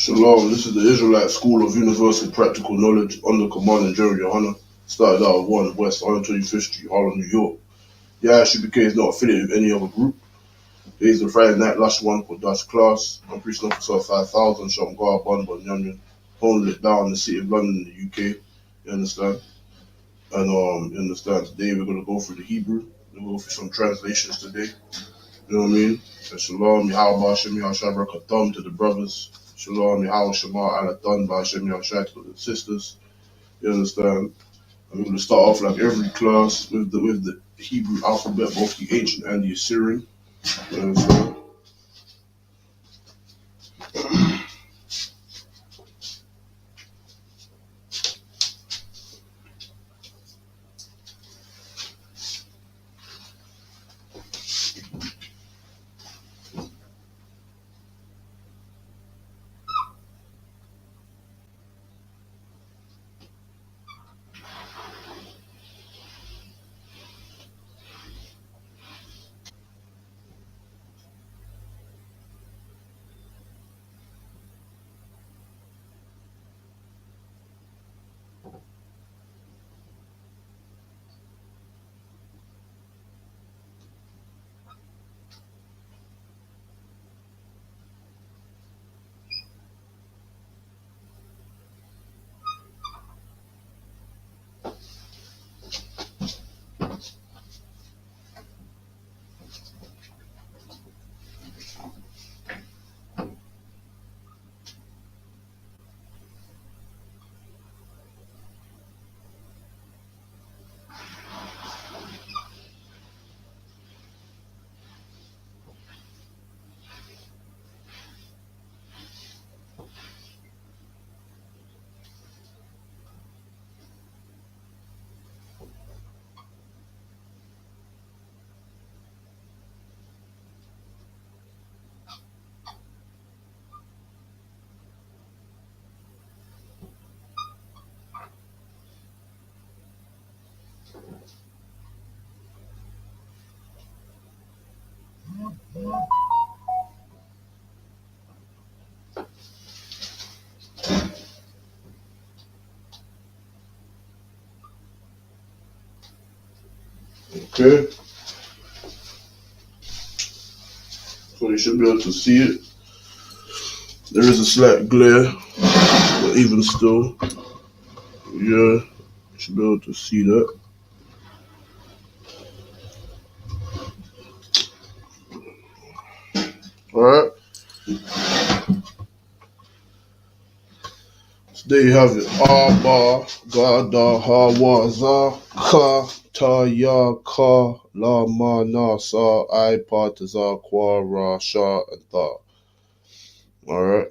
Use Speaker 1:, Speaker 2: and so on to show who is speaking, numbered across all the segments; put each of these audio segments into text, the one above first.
Speaker 1: Shalom, this is the Israelite School of Universal Practical Knowledge under command of Jerry Yohana. Started out at 1 West 125th Street, Harlem, New York. The ISUPK is not affiliated with any other group. It is the Friday night Lashawan Qadash class. I'm preaching officer 5000, Shamgar, Banban, Yanyan, holding it down in the city of London in the UK. You understand? And you understand, today we're going to go through the Hebrew. We'll go through some translations today. You know what I mean? And Shalom, Yahweh, Shem Yahshua, Katham to the brothers. Shalom, Yahweh, Shema, Alathon, Shem Yahshua to the sisters. You understand? And we're going to start off like every class with the Hebrew alphabet, both the ancient and the Assyrian. You understand? Okay, so you should be able to see it. There is a slight glare, but even still, yeah, you should be able to see that. Alright, so there you have it. Abba, Gada, Hawa, Za, Ka, Ta, Ya, Ka, La, Ma, Na, Sa, I, Pa, Ta, Za, Kwa, Ra, Sha, and Ta. Alright.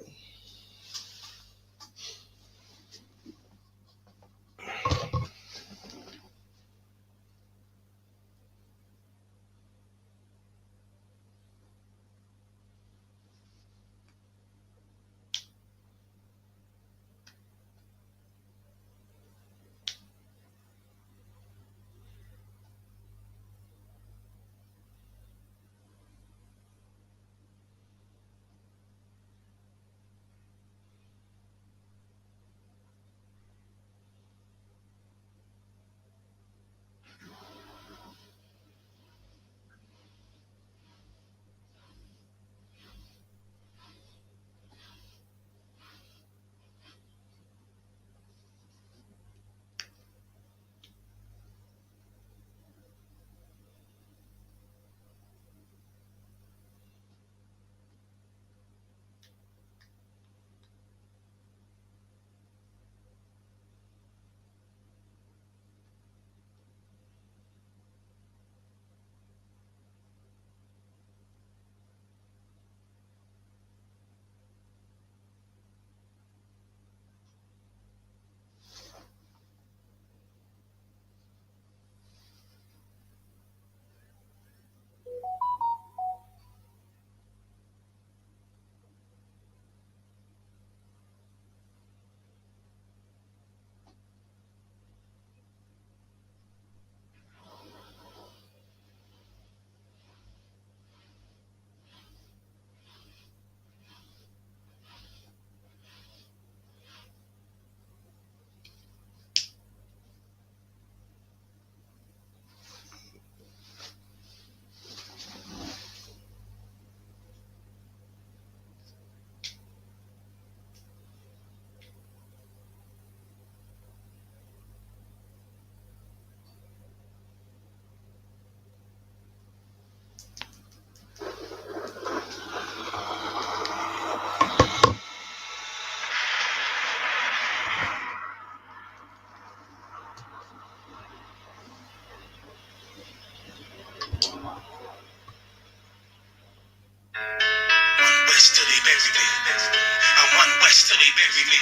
Speaker 2: till they bury me.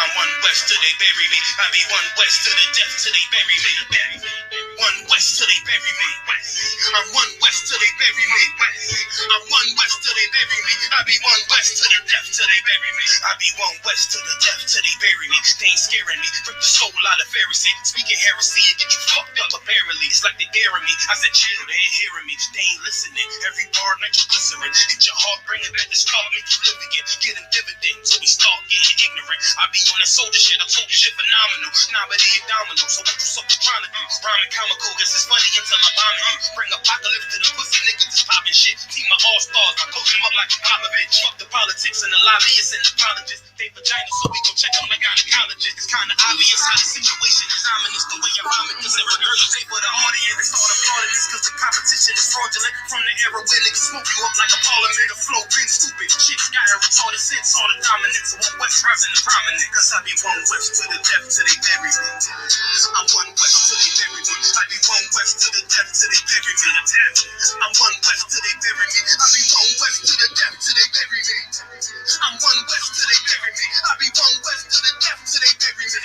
Speaker 2: I'm one West till they bury me. I be one West to the death till they bury me. One West till they bury me. I'm one West till they bury me. I'm one West till they bury me. I be one West to the death till they bury me. I be one West to the death till they bury me. They ain't scaring me. Rip the soul out of Pharisee. Speaking heresy and get you fucked up apparently. It's like they daring me. I said chill, they ain't hearing me. They ain't listening. Every bar nitroglycerin. Hit your heart, bring it back to start, make you live again. Get them dividends, so we start getting ignorant. I be on that soldier shit. I told you shit phenomenal. Nah, but it domino. So what you suckers trying to do? Rhyming comical, guess it's funny until I'm bombing you. Bring apocalypse to the pussy niggas that's popping shit. Team my all-stars, I coach them up like a Popovich. Fuck the politics and the lobbyists and apologists. They vagina, so we gon' check them like gynecologists. It's kinda obvious how the situation is ominous. The way I vomit this and regurgitate for the audience. They start applauding this cause the competition is fraudulent. From the era where niggas smoke you up like a parliament. The flow been stupid. Shit got a retarded sense. All the dominance of one West rising to prominent. Cause I be one West to the death till they bury me. I'm one West till they bury me. I be one West to the death till they bury me. I'm one West till they bury me. I be one West to the death till they bury me. I'm one West till they bury me. I be one West to the death till they bury me.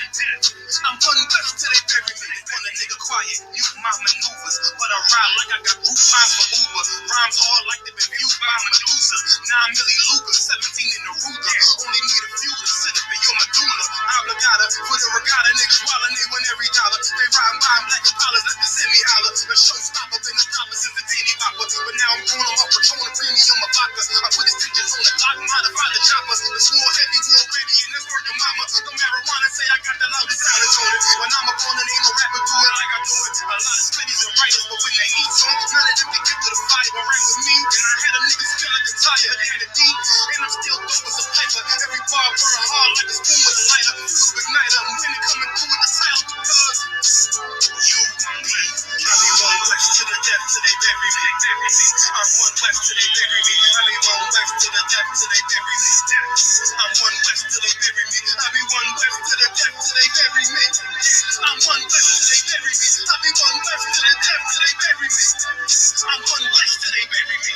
Speaker 2: I'm one West till they bury me. Want a nigga quiet, you my maneuvers, but I ride like I got roof lines for Uber. Rhymes hard like they've been viewed by Medusa. 9 milli Luger, 17 in the Ruger. Only need a few to sit up in your medulla. Obligata for the regatta, niggas wildin', they win every dollar. They riding by black Impalas, let the semi holler. A showstopper, been the toppers since the teeny popper. But now I'm going on Patron, premium, a vodka. I put his digits on the block, modify the chopper. The swore heavy, war ready, and that's word to mama. The marijuana say I got the loudest silence on it. When I'm up on it, ain't no rapper do it like I do it. A lot of spitties and writers, but when they eat songs, none of them can get to the fire around with me. And I had them niggas feel like a tire, down the deep. And I'm still dope as a piper. Every bar burn hard like a spoon with a lighter. Fuse igniter, I'm winning coming through with the title because you me. I be one West to the death till they bury me. I'm one West till they bury me. I be one West to the death till they bury me. I'm one West till they bury me. I be one West to the death till they bury me. I'm one West till they bury me. I be one West to the death till they bury me. I'm one West till they bury me.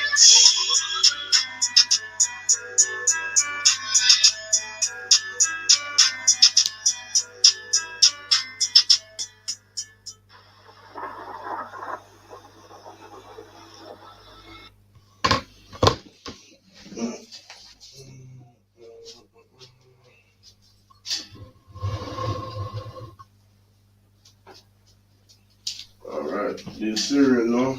Speaker 1: Alright, the Syrian now.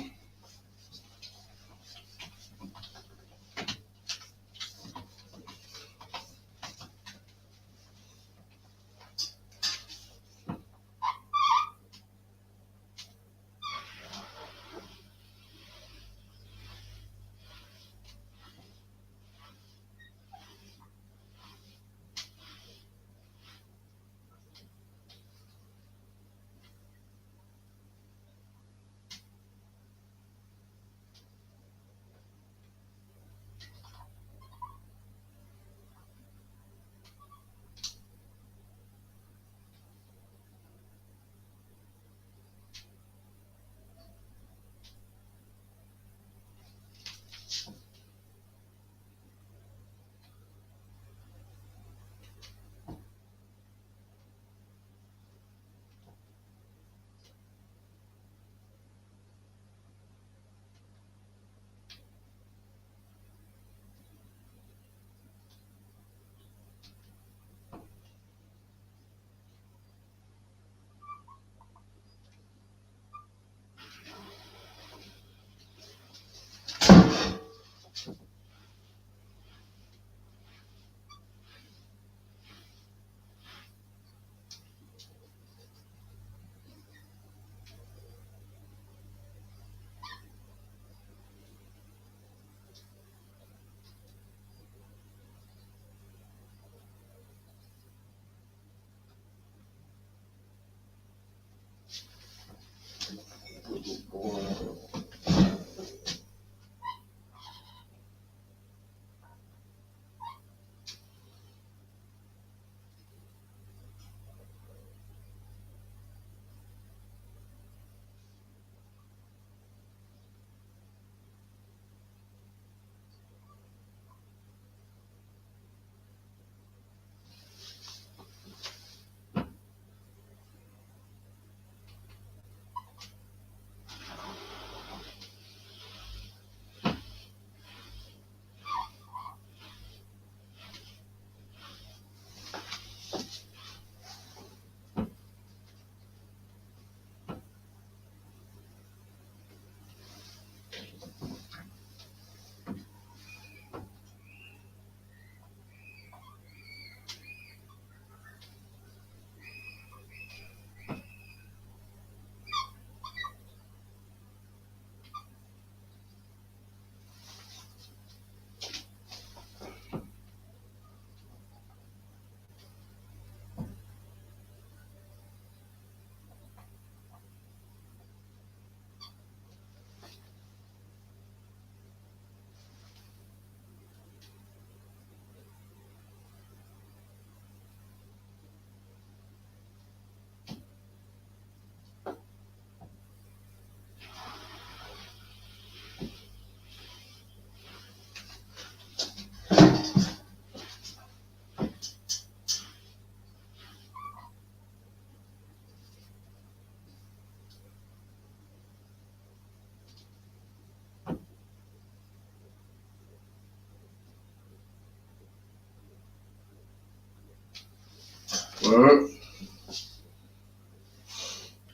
Speaker 1: Alright.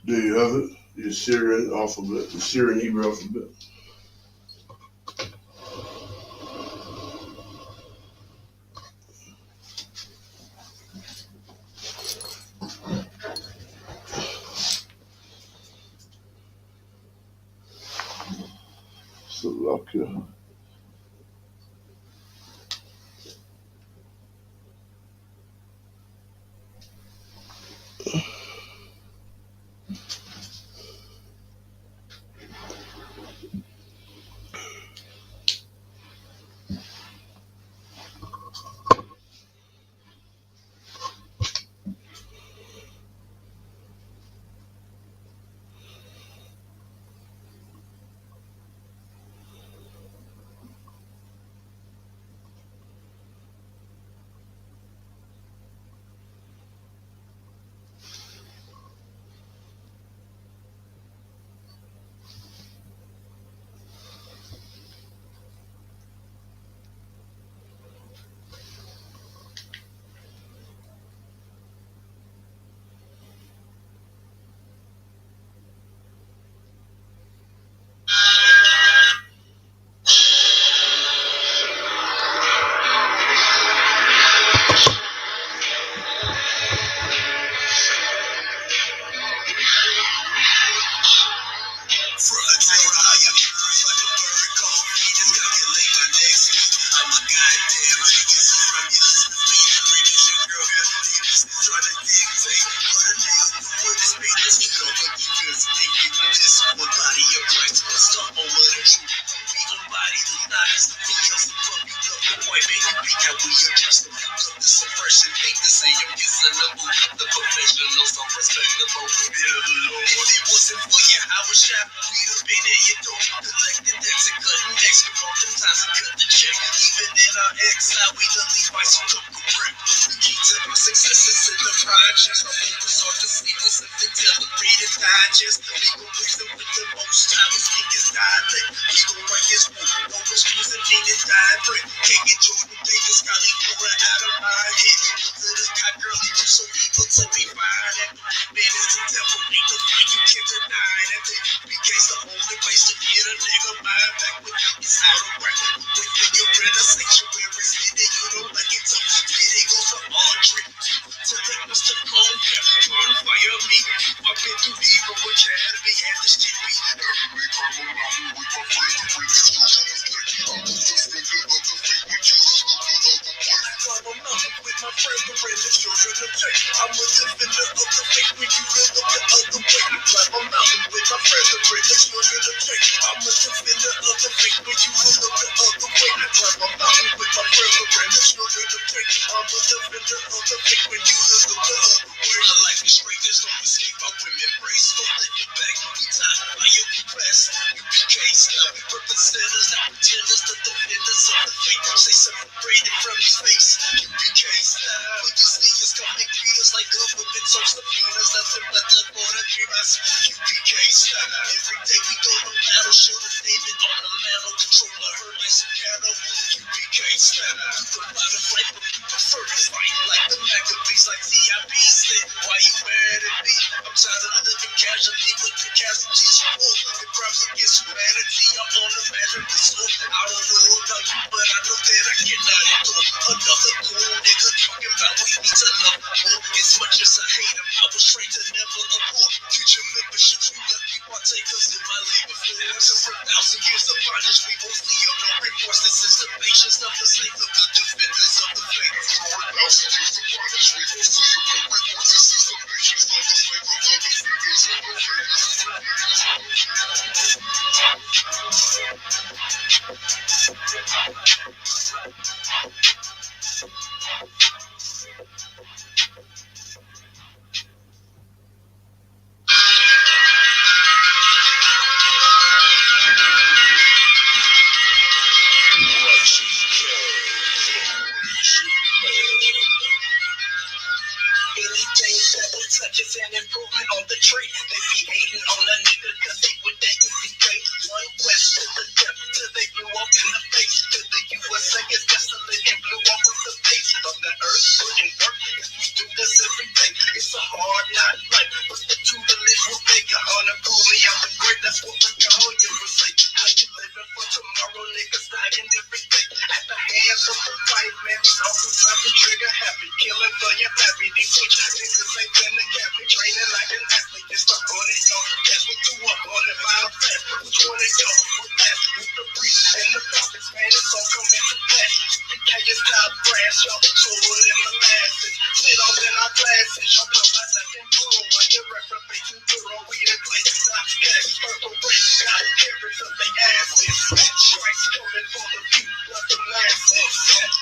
Speaker 1: There you have it. The Syrian alphabet, the Syrian Hebrew alphabet. Slovakia.
Speaker 2: Of the earth, putting work, we do this every day. dying every day at the hands of the white man. These awful times the trigger happy, killing for your happy. These switch niggas ain't been the captain, training like an athlete. It's the 100 yard pass me through 100 mile fast. Which one of y'all would last with the priest and the prophets? Man, it's all coming to pass. The is top brass, y'all so wood in the masses. Sit on in our classes, y'all pop out like them bull while you're reprobating through we the clay. Not cash, purple red, got carrots up they asses. Strikes coming for the few, not the masses.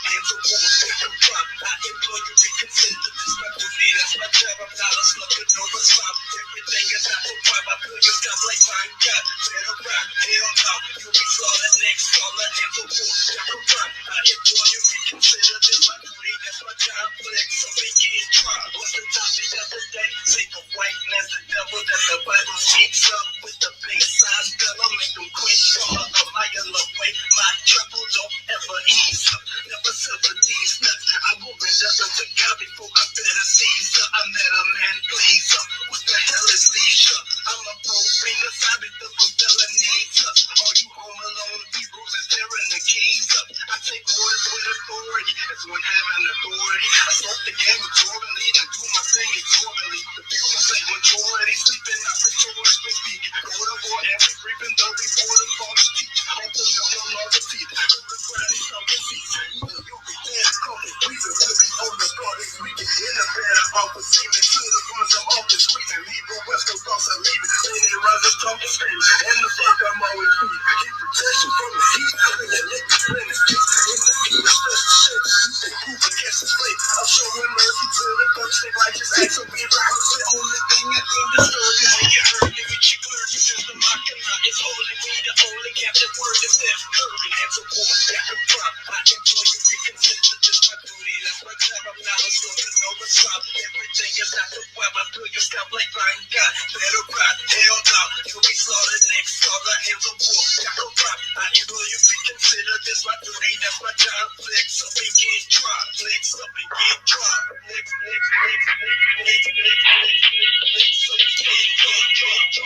Speaker 2: Hands of war, pick a drop. I implore you reconsider this my duty, that's my job. I'm not a sluggard, no response. Everything is not for prime. I feel your stuff like mine. God, better rock, hell no. You'll be slaughtered next. All the hands of war, pick a drop. I implore you reconsider this my duty, that's my job. Flex up and get drop. What's the topic of the day? Say the white man's the devil that the Bible speaks of. With the big size gun, I'll make them quit. All of a mile away. My trouble don't ever ease up. Never silver these nuts. I will render unto God before I better seize up. I met a man, please up. What the hell is leisure? I'm a profane, the Sabbath, the Fidela needs up. All you home alone heroes is tearing the keys up. I take orders with authority. As one having authority. I smoke the game rhetorically and do my thing exorbiently. The people say majority sleeping, not rhetorically speaking. Go to war, every reaping, the report of all the teach. Hope to know no longer see. Go to Friday, something see. Either you'll be dead, call me pleasing. We'll be on the guard this weekend. In the bed, off the semen to the guns, I'm off the squeezing. Leave the West Coast thoughts are leaving. Then they rise up, talking screaming. And the fuck I'm always free. Keep protection from the heat. Bring your lick, bring the kick. In the heat, I touch the shit. You say proof against the slave. I'm showing mercy to the thugs. They righteous acts of me. Rehearse the only thing that ain't disturbing. When you heard me with your clergy, since the Mackinac is holy. We the only captive word is there. Curry hands of war, back and front. I enjoy you, reconsider this my duty. That's my job. I'm not a soldier, no response. Everything is not the web. I feel your scalp like mine. God, better rock, hell no. You'll be slaughtered next. All the hands of war, back and front. I enjoy you, reconsider this my duty. That's my job. Flex up and get dropped. Flex up and get dropped. Flex, flex, flex, flex, flex, flex, flex, flex up and get dropped.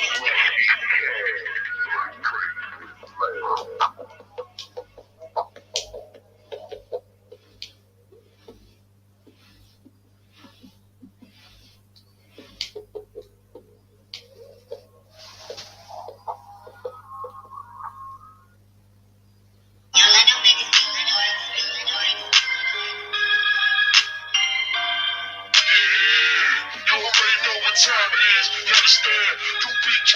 Speaker 3: Time it is, you understand? UPK,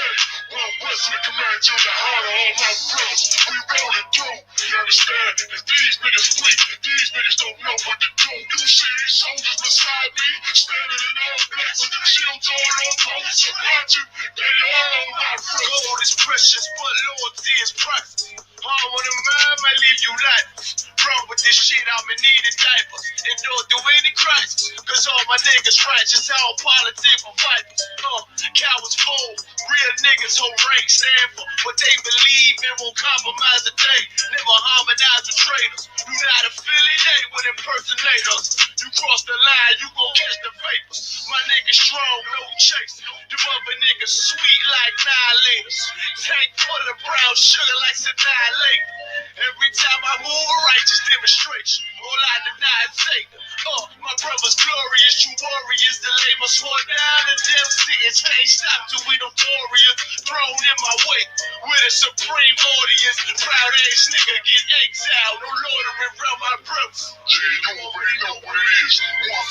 Speaker 3: one West with command to the heart of all my brothers. We rolling through, you understand? If these niggas weak, these niggas don't know what to do. You see these soldiers beside me, standing in all black with the shields all on pose around you. They all my brothers. Gold is precious, but loyalty is priceless. Hard when a man may leave you lifeless. Wrong with this shit, I'ma need a diaper. And don't do any crisis, cause all my niggas righteous. How politics for vipers. Cowards fold. Real niggas hold rank stand for what they believe and won't compromise a day. Never harmonize with traitors. Do not affiliate with impersonators. You cross the line, you gon' catch the vapors. My niggas strong, no chase. Them other niggas sweet like annihilators. Tank full of brown sugar like annihilate. Every time I move, a righteous demonstration. All I deny is Satan. My brother's glorious, true warriors. The lay my sword down and them sitting. Can't stop till we notorious. Thrown in my way with a supreme audience. Proud ass nigga get exiled. No loitering around my brothers. Yeah, you already know what it is.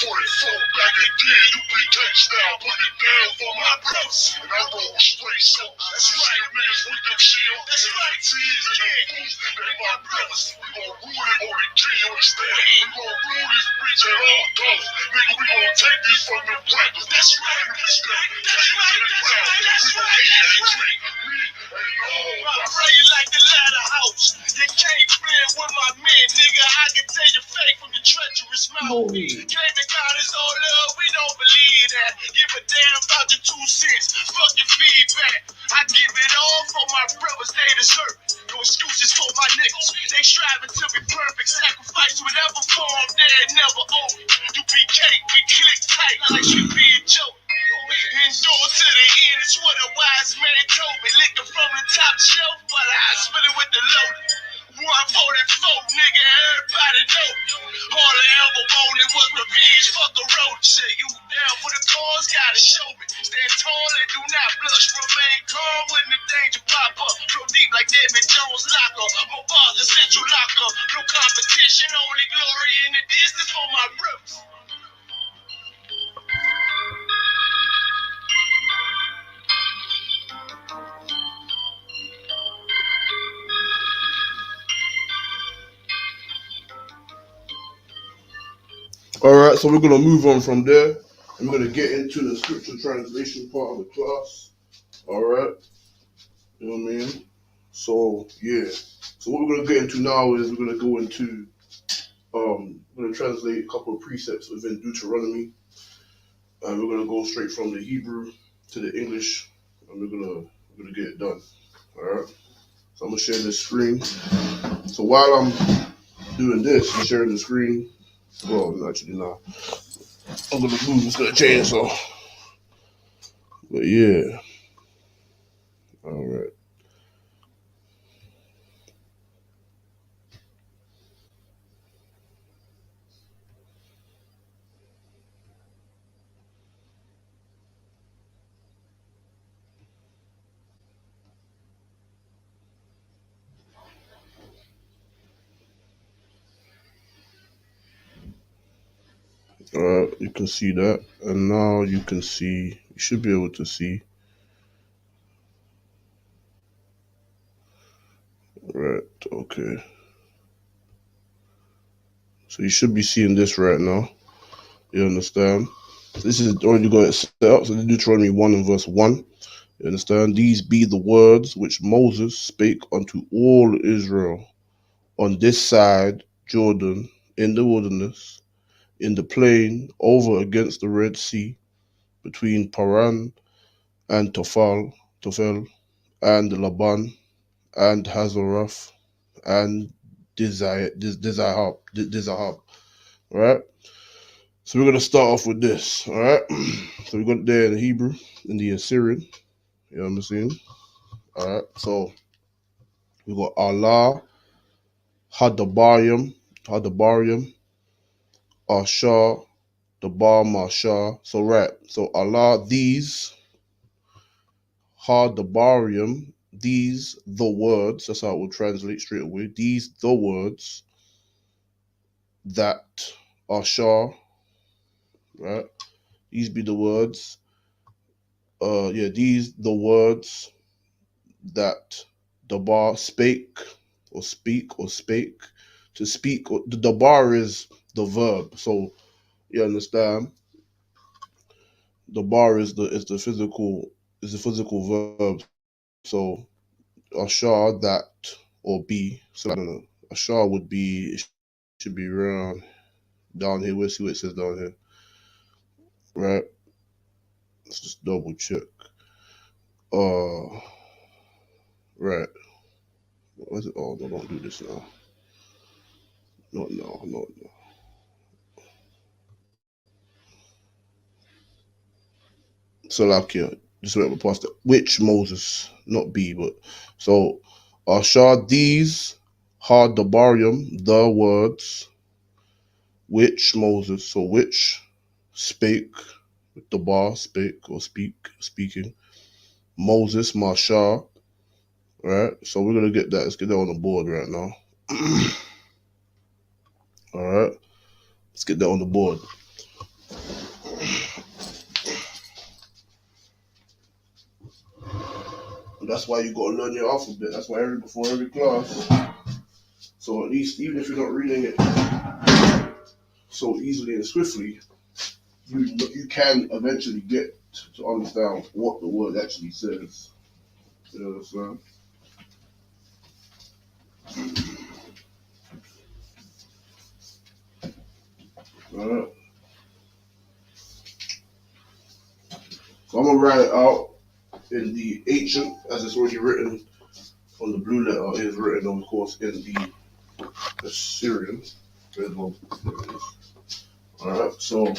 Speaker 3: 144 back again. UPK style, put it down for my brothers. And I roll straight, so that's right. Niggas with them shield. That's right. Tees and them fools, they my brothers. We gon' rule it on the king, you understand? We gon' rule this bitch at all costs. Nigga, we gon' take this from them rappers. That's right. That's right. That's right. That's right. That's right. I pray you like the ladder house. You can't blend with my men, nigga. I can tell you fake from your treacherous mouthpiece. Came and God is all love, we don't believe that. Give a damn about the 2 cents. Fuck your feedback. I give it all for my brothers, they deserve it. No excuses for my niggas. They striving to be perfect. Sacrifice whatever form they never owe it. You be cake, we click tight like she be a joke. Endure to the end, it's what a wise man told me. Liquor from the top shelf, but I spit it with the load. 144
Speaker 2: fuck a road shit. You down for the cause, gotta show me. Stand tall and do not blush. Remain calm when the danger pop up. Flow deep like David Jones locker. My father central locker. No competition, only glory in the distance for my roots.
Speaker 1: Alright, so we're going to move on from there. And we're going to get into the scripture translation part of the class. Alright? You know what I mean? So, yeah. So what we're going to get into now is we're going to go into, we're going to translate a couple of precepts within Deuteronomy. And we're going to go straight from the Hebrew to the English. And we're going to get it done. Alright? So I'm going to share this screen. So while I'm doing this and sharing the screen, well, no, actually not. I'm going to move, it's going to change, so. But yeah. Alright. You can see that, and now you can see, you should be able to see, right, okay, so you should be seeing this right now, you understand, this is already got it set up, so Deuteronomy 1 and verse 1, you understand, these be the words which Moses spake unto all Israel on this side Jordan, in the wilderness, in the plain, over against the Red Sea, between Paran and Tophel, and Laban, and Hazeroth, and Dizahab, right? So we're going to start off with this, all right? So we got there in the Hebrew, in the Assyrian, you know what I'm saying? All right, so we got Allah, Hadabarium, Ashar, Dabar Mashar. So right, so Allah, these, Hadabarium, these, the words, that's how it will translate straight away, these, the words, that Ashar, right? These be the words. These the words that the bar spake or speak or spake. To speak, the bar is the verb. So you understand. The bar is the physical verb. So ashar that or be. So I don't know. Ashar would be, it should be around down here. We'll see what it says down here. Right. Let's just double check. Right. What's it? Oh, no, don't do this now. No. Salakia, just went past it. Which Moses, not B, but so Ashar, these Hadabarium, the words, which Moses, so which spake, the bar spake or speaking, Moses, Mashar, right? So we're gonna get that. Let's get that on the board right now. All right, let's get that on the board. That's why you gotta learn your alphabet. That's why before every class. So at least even if you're not reading it so easily and swiftly, you can eventually get to understand what the word actually says. You know what I'm saying? Alright. So I'm gonna write it out in the ancient, as it's already written on the blue letter. It is written, of course, in the Assyrian. Alright, so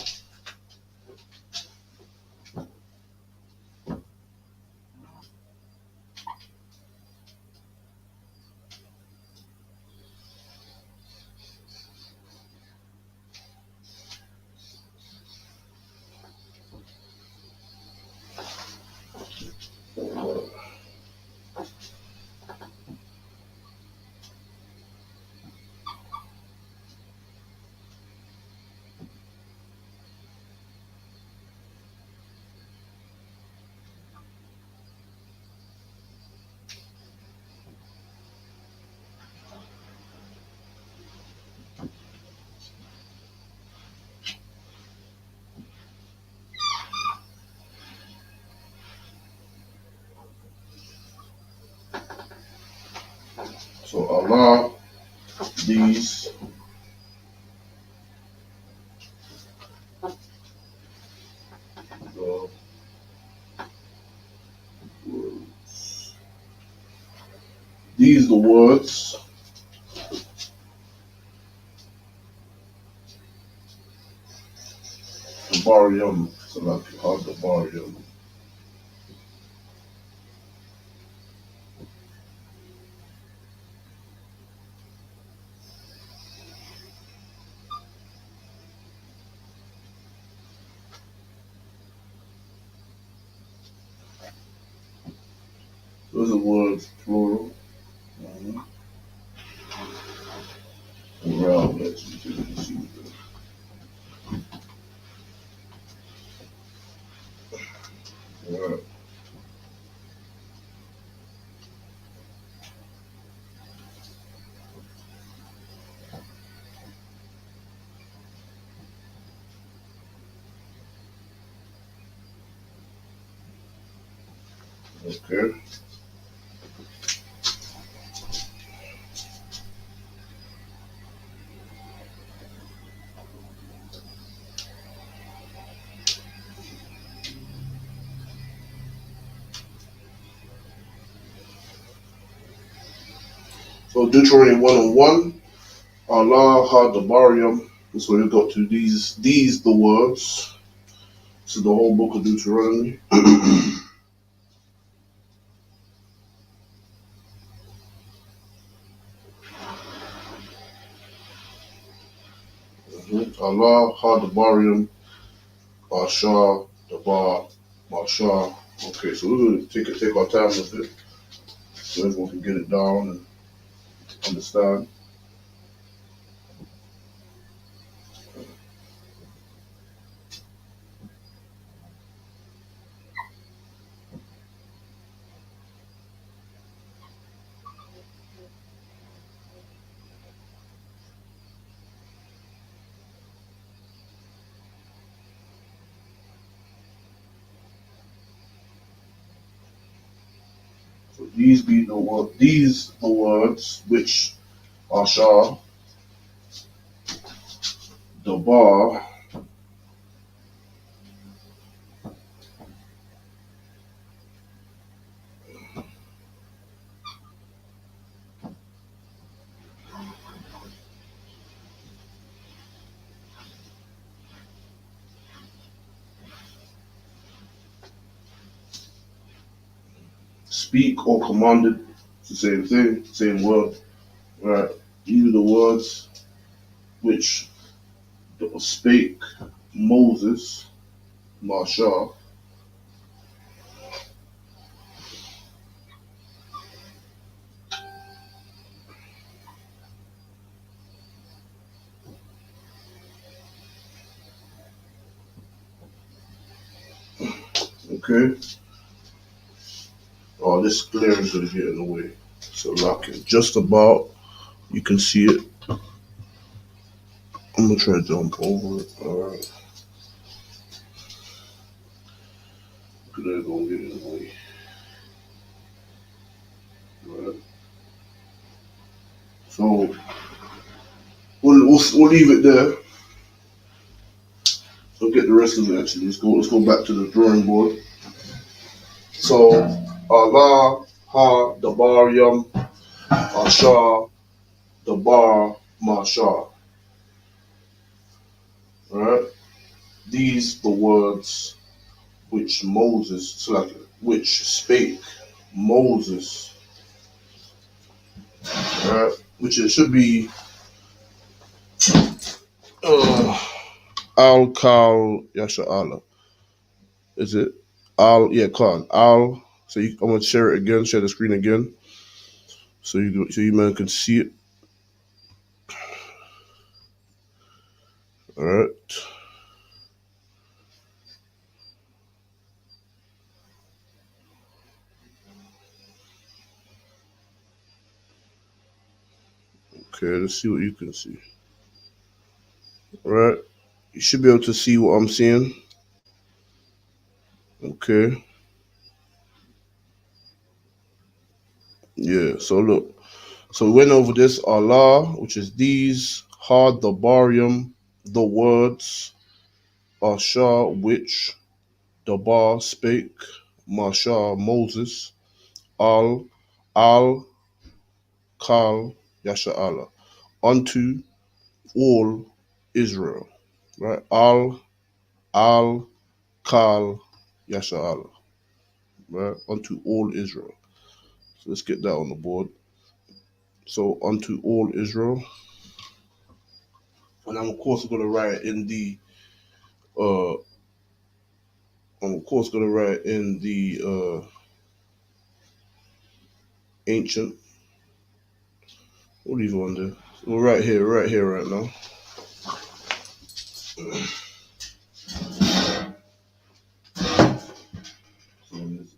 Speaker 1: So Allah, these the words. These the words. The Bariyam. So like how the Bariyam. Those are words plural. Mm-hmm. Around that so you can see that. Alright. Okay. So Deuteronomy 1:1. Allah had the Bariyam. That's where we got to these the words. This is the whole book of Deuteronomy. Allah had the Bariyam. Bashar, the Bar, Bashar. Okay, so we're gonna take our time with it so everyone can get it down and understand. So these the words which Bashar, the Bar, speak or commanded. It's the same thing, same word. Right. These are the words which spake Moses, Mashah. Okay. Oh, this glare is gonna get in the way. So lock it just about. You can see it. I'm gonna try to jump over it. Alright. Glare gonna get in the way. Alright. So we'll leave it there. We'll get the rest of it actually. Let's go back to the drawing board. So Allah, Ha, Dabar, Yam, Ashar, Dabar, Mashar. Alright? These the words which Moses, so like which spake Moses. Alright? Which it should be Al Kal Yasha Allah. Is it? Al, yeah, Khan. Al. So I'm gonna share it again, share the screen again. So you man can see it. Alright. Okay, let's see what you can see. Alright. You should be able to see what I'm seeing. Okay. Yeah, so look. So we went over this. Allah, which is these, Had the Barium, the words, Ashar, which, Dabar spake, Mashar, Moses, Al, Kal, Yasha Allah, unto all Israel. Right? Al, Kal, Yasha Allah. Right? Unto all Israel. So let's get that on the board. So unto all Israel. And I'm of course gonna write in the ancient. We'll leave it on there. We're right here, right now. So it's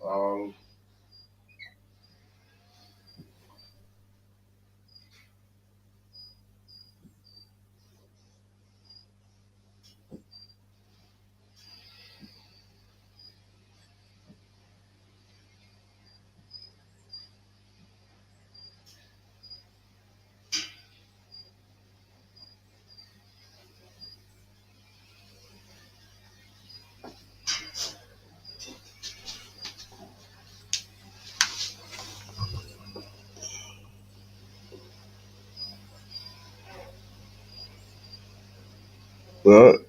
Speaker 1: right.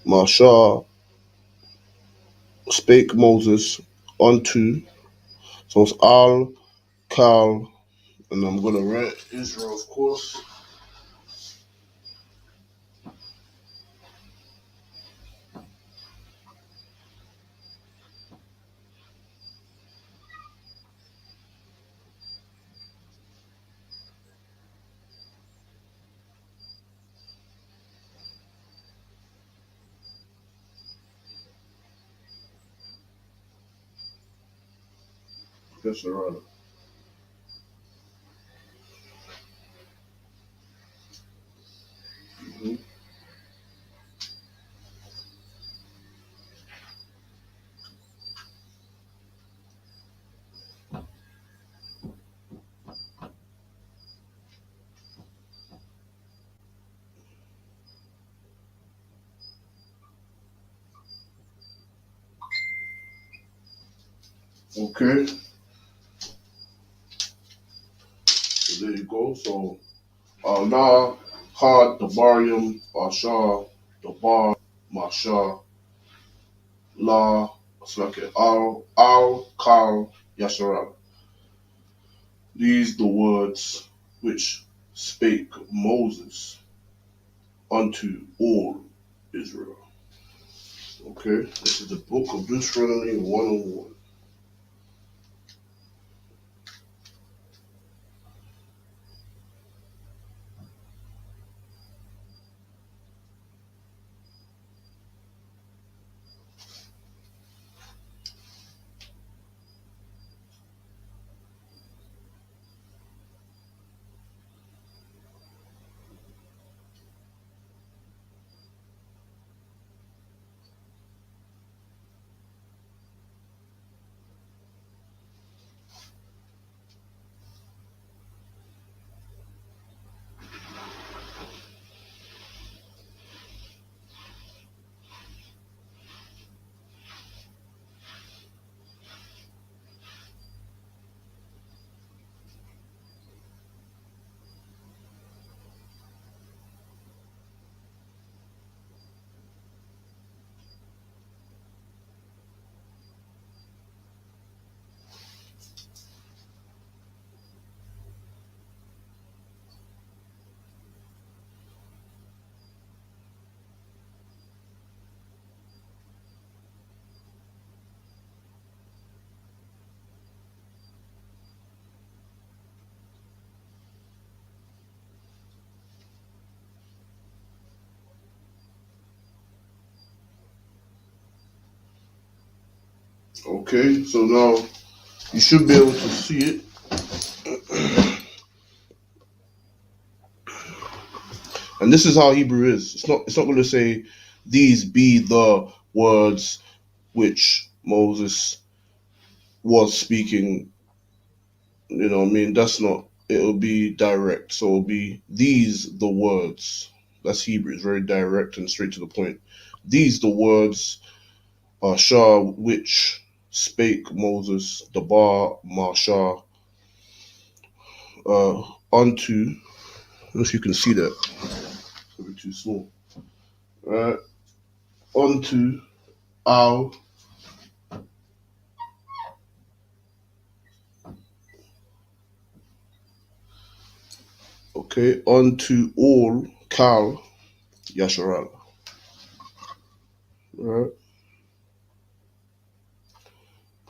Speaker 1: Mashah spake Moses unto. So it's Kal, and I'm gonna write Israel, of course. Yes, right. Mm-hmm. Okay. So there you go. So Allah, Had, the Barium, Ashar, the Bar, Mashah, La, Slake, Kal, Yasharal. These the words which spake Moses unto all Israel. Okay, this is the book of Deuteronomy 101. Okay, so now you should be able to see it. And this is how Hebrew is. It's not going to say these be the words which Moses was speaking. You know what I mean? That's not it'll be direct. So it'll be these the words. That's Hebrew. It's very direct and straight to the point. These the words are Shah which spake Moses the bar Marshah unto. I don't know if you can see that. It's a bit too small. Right. Unto our unto all Kal Yasharal. Right.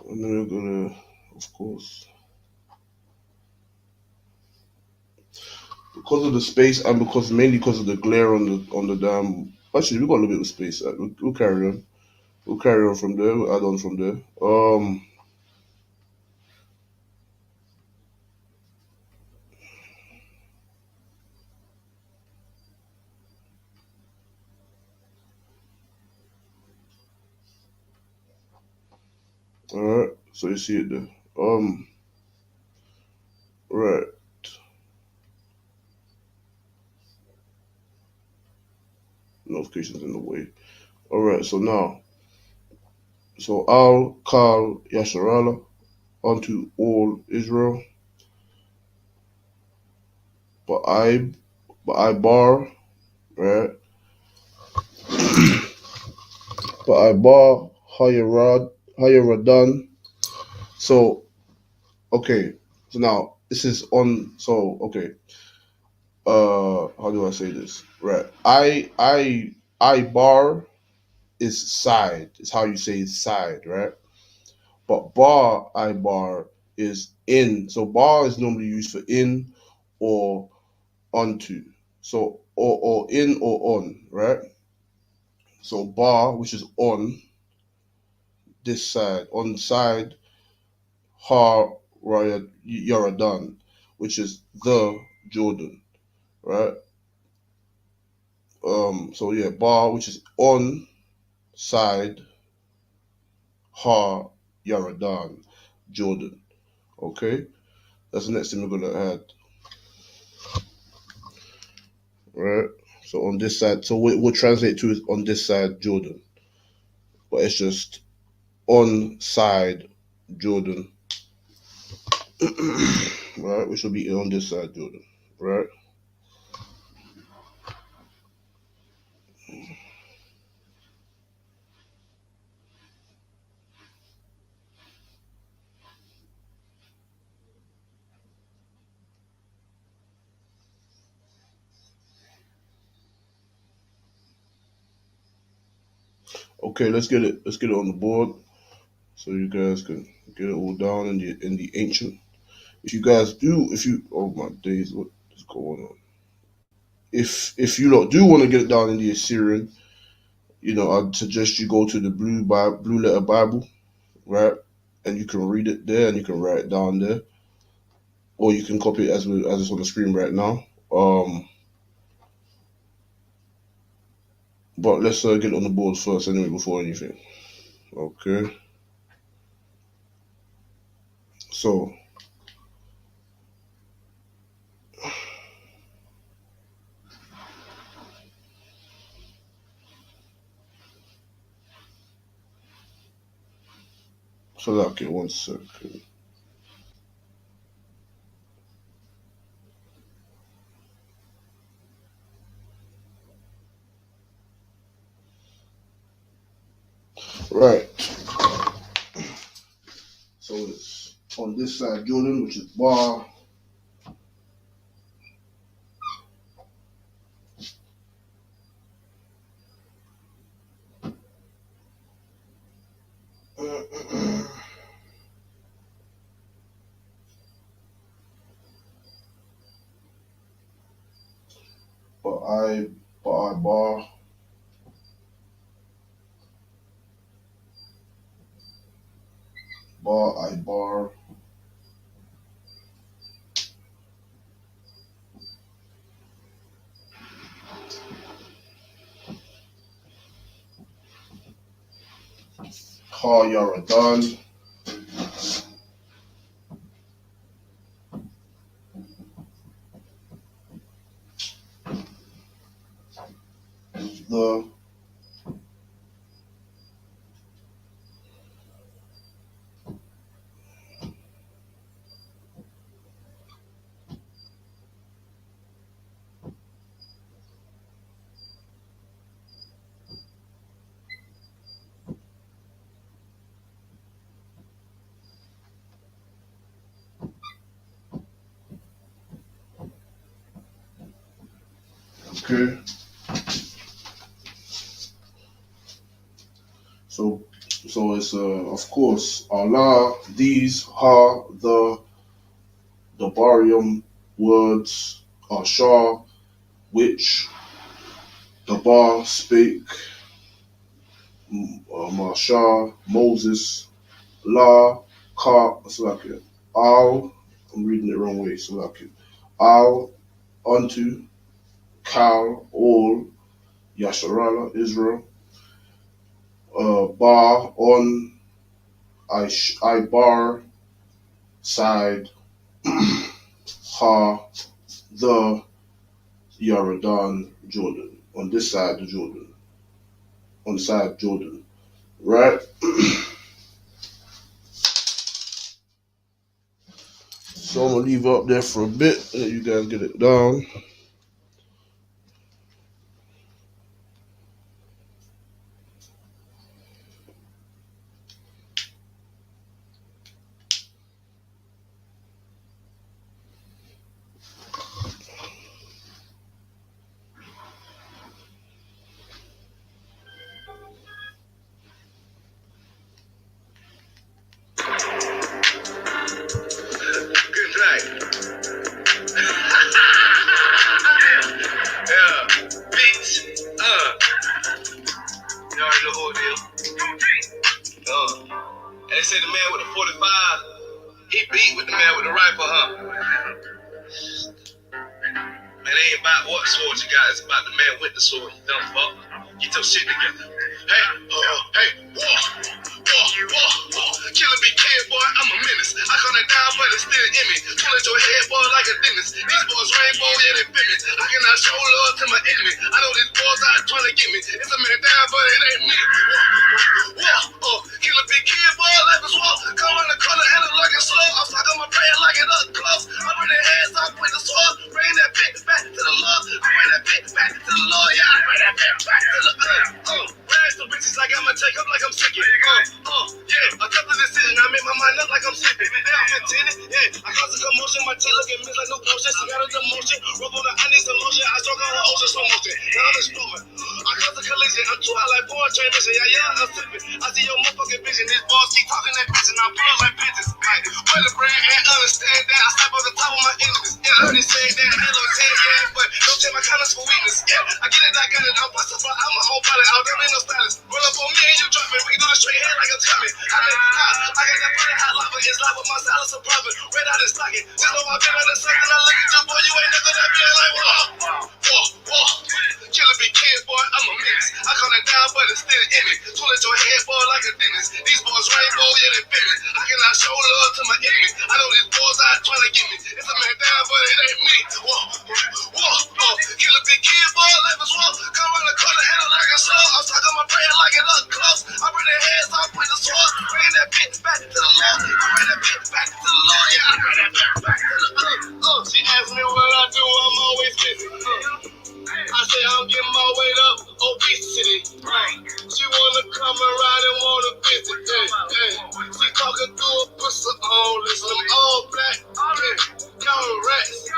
Speaker 1: And then we're gonna, of course, because of the space and mainly because of the glare on the damn. Actually, we got a little bit of space. We'll carry on. We'll carry on from there. We'll add on from there. All right. So you see it there. Right. Notifications in the way. All right. So now, so Al Kal Yasharala unto all Israel, but I bar right, but I bar Hayaradan. So okay. So now this is on. So okay. How do I say this? Right. I bar is side. It's how you say side, right? But bar I bar is in. So bar is normally used for in or onto. So or in or on, right? So bar, which is on this side, on side, har Yaradan, which is the Jordan, right? So yeah, bar, which is on side, ha Yaradan, Jordan. Okay, that's the next thing we're gonna add, right? So on this side, so we'll translate to is on this side Jordan, but it's just on side Jordan, right? Which will be on this side Jordan, right? Okay, let's get it. Let's get it on the board so you guys can get it all down in the ancient. If you guys do, if you oh my days, what is going on? If you lot do want to get it down in the Assyrian, I'd suggest you go to the blue letter Bible, right? And you can read it there, and you can write it down there, or you can copy it as it's on the screen right now. But let's get it on the board first, anyway, before anything. Okay. So okay, 1 second. Right. So it's on this side Jordan, which is bar. But I bar. Bar I bar. Ha Yaradan. the okay. So it's of course Allah. These are the Barium words are Shah, which the Bar spake, Mashah, Moses, La, Ka, Salakia, Al, I'm reading it the wrong way, Salakia, Al, unto, Kal, all, Yasharala, Israel, Bar, on, I bar, side, Ha, the, Yaradan, Jordan, on this side of Jordan, on the side of Jordan, right? So I'm gonna leave it up there for a bit, let you guys get it down.
Speaker 2: Good night. Yeah. Bitch. You already know who it is. They say the man with the 45, he beat with the man with the rifle, huh? Man, it ain't about what sword you got, it's about the man with the sword, you dumb fuck. Get your shit together. Hey, war. Killer be kid, boy, I'm a menace. I call it down, but it's still in me. Pull at your head, boy, like a dentist. These boys rainbow, yeah, they fit me. I cannot show love to my enemy. I know these boys out trying to get me. It's a man down, but it ain't me. Killer be kid, boy, life is war. Come in the corner, handle like it's slow. I'm stuck on my prayer like it up close. I bring their hands up with the sword. Bring that bitch back to the Lord. I bring that bitch back to the Lord, yeah. I bring that bitch back to the raise the bitches, I got my take up like I'm sick. Yeah, a couple of decisions, I make my mind up like I'm sipping. Hey, I'm contented, yeah. I cause a commotion, my teeth looking mixed like no potion. She got a demotion, rub on the onions and lotion. I stroke on her ocean, slow motion. Now I'm exploding. I cause a collision, I'm too high like porn train mission. Yeah, I'm sipping. I see your motherfucking vision. These balls keep talking that bitch, and I'm blowing like bitches. Like, where the brain and understand that I slap on the top of my enemies. Yeah, I heard it say that, hello, 10, yeah, but don't take my kindness for weakness. Yeah, I get it, I got it, I'm possible. I'm a whole pilot, I'll give me no stylist. Roll up on me and you drop it. We can do the straight head like a tummy. I got that funny hot lava, it's lava, my style is a profit. Red out and stocking. Just know I've been on the second. I look at you, boy, you ain't nothing that big like war. Killer be kid, boy, I'm a menace. I call it down, but it's still in me. Tool at your head, boy, like a dentist. These boys rainbow, yeah, they fit me. I cannot show love to my enemy. I know these boys out trying to get me. It's a man down, but it ain't me. Killer be kid, boy, life is war. Come around the corner, handle like a slow. I'm talking my prayer like it up close. I bring their hands up with the sword. Bring that bitch back to the Lord. I bring that bitch back to the Lord. Yeah, I bring that bitch back to the She asked me what I do, I'm always busy. I say I'm getting my weight up, obesity. She wanna come around and wanna visit. She talking through a pussy on, listen, I'm all black. Young rats,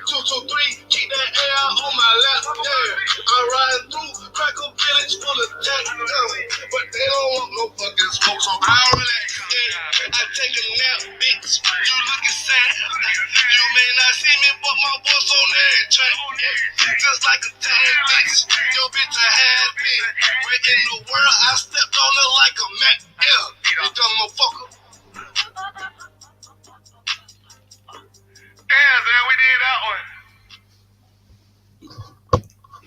Speaker 2: 223, keep that air on my lap. I'm riding through Cracker Village full of jack, but they don't want no fucking smoke, so I'll relax. I take a nap, bitch. You looking sad. You may not see me, but my voice on that track. Just like a tag, bitch. Your bitch a had me. Where in the world I stepped on her like a mat. Yeah, you dumb motherfucker. Yeah, man, we did that one.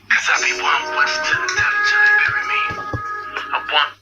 Speaker 2: Cause I be one west to the death till they bury me. I want.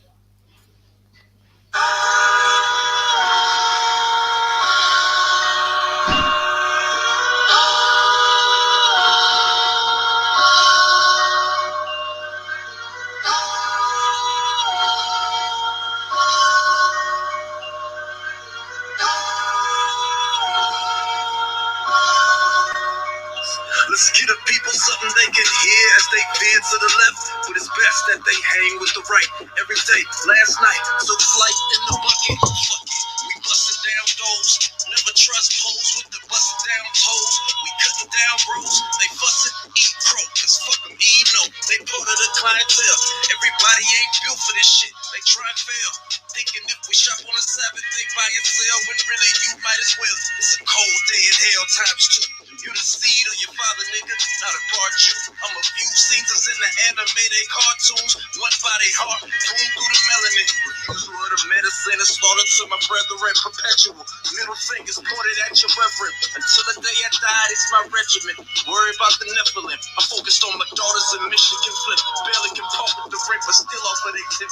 Speaker 2: Let's get the people something they can hear as they veer to the left. But it's best that they hang with the right every day. Last night, took flight in the bucket. Fuck it, we busting down doors. Never trust hoes with the busting down toes. We cutting down bros. They fussing, eat crow. Cause fuck them, no. They part of the clientele. Everybody ain't built for this shit. They try and fail. Thinking if we shop on the Sabbath, they buy and sell. When really you might as well. It's a cold day in hell times two. You the seed of your father, nigga, not a part you. I'm a few seasons in the animated cartoons. One body heart, tuned through the melanin. Refusal of the medicine is slaughtered to my brethren perpetual. Middle fingers pointed at your reverend. Until the day I died, it's my regiment. Worry about the Nephilim. I'm focused on my daughters in Michigan flip. Barely can pump with the rent, but still off of they 10%.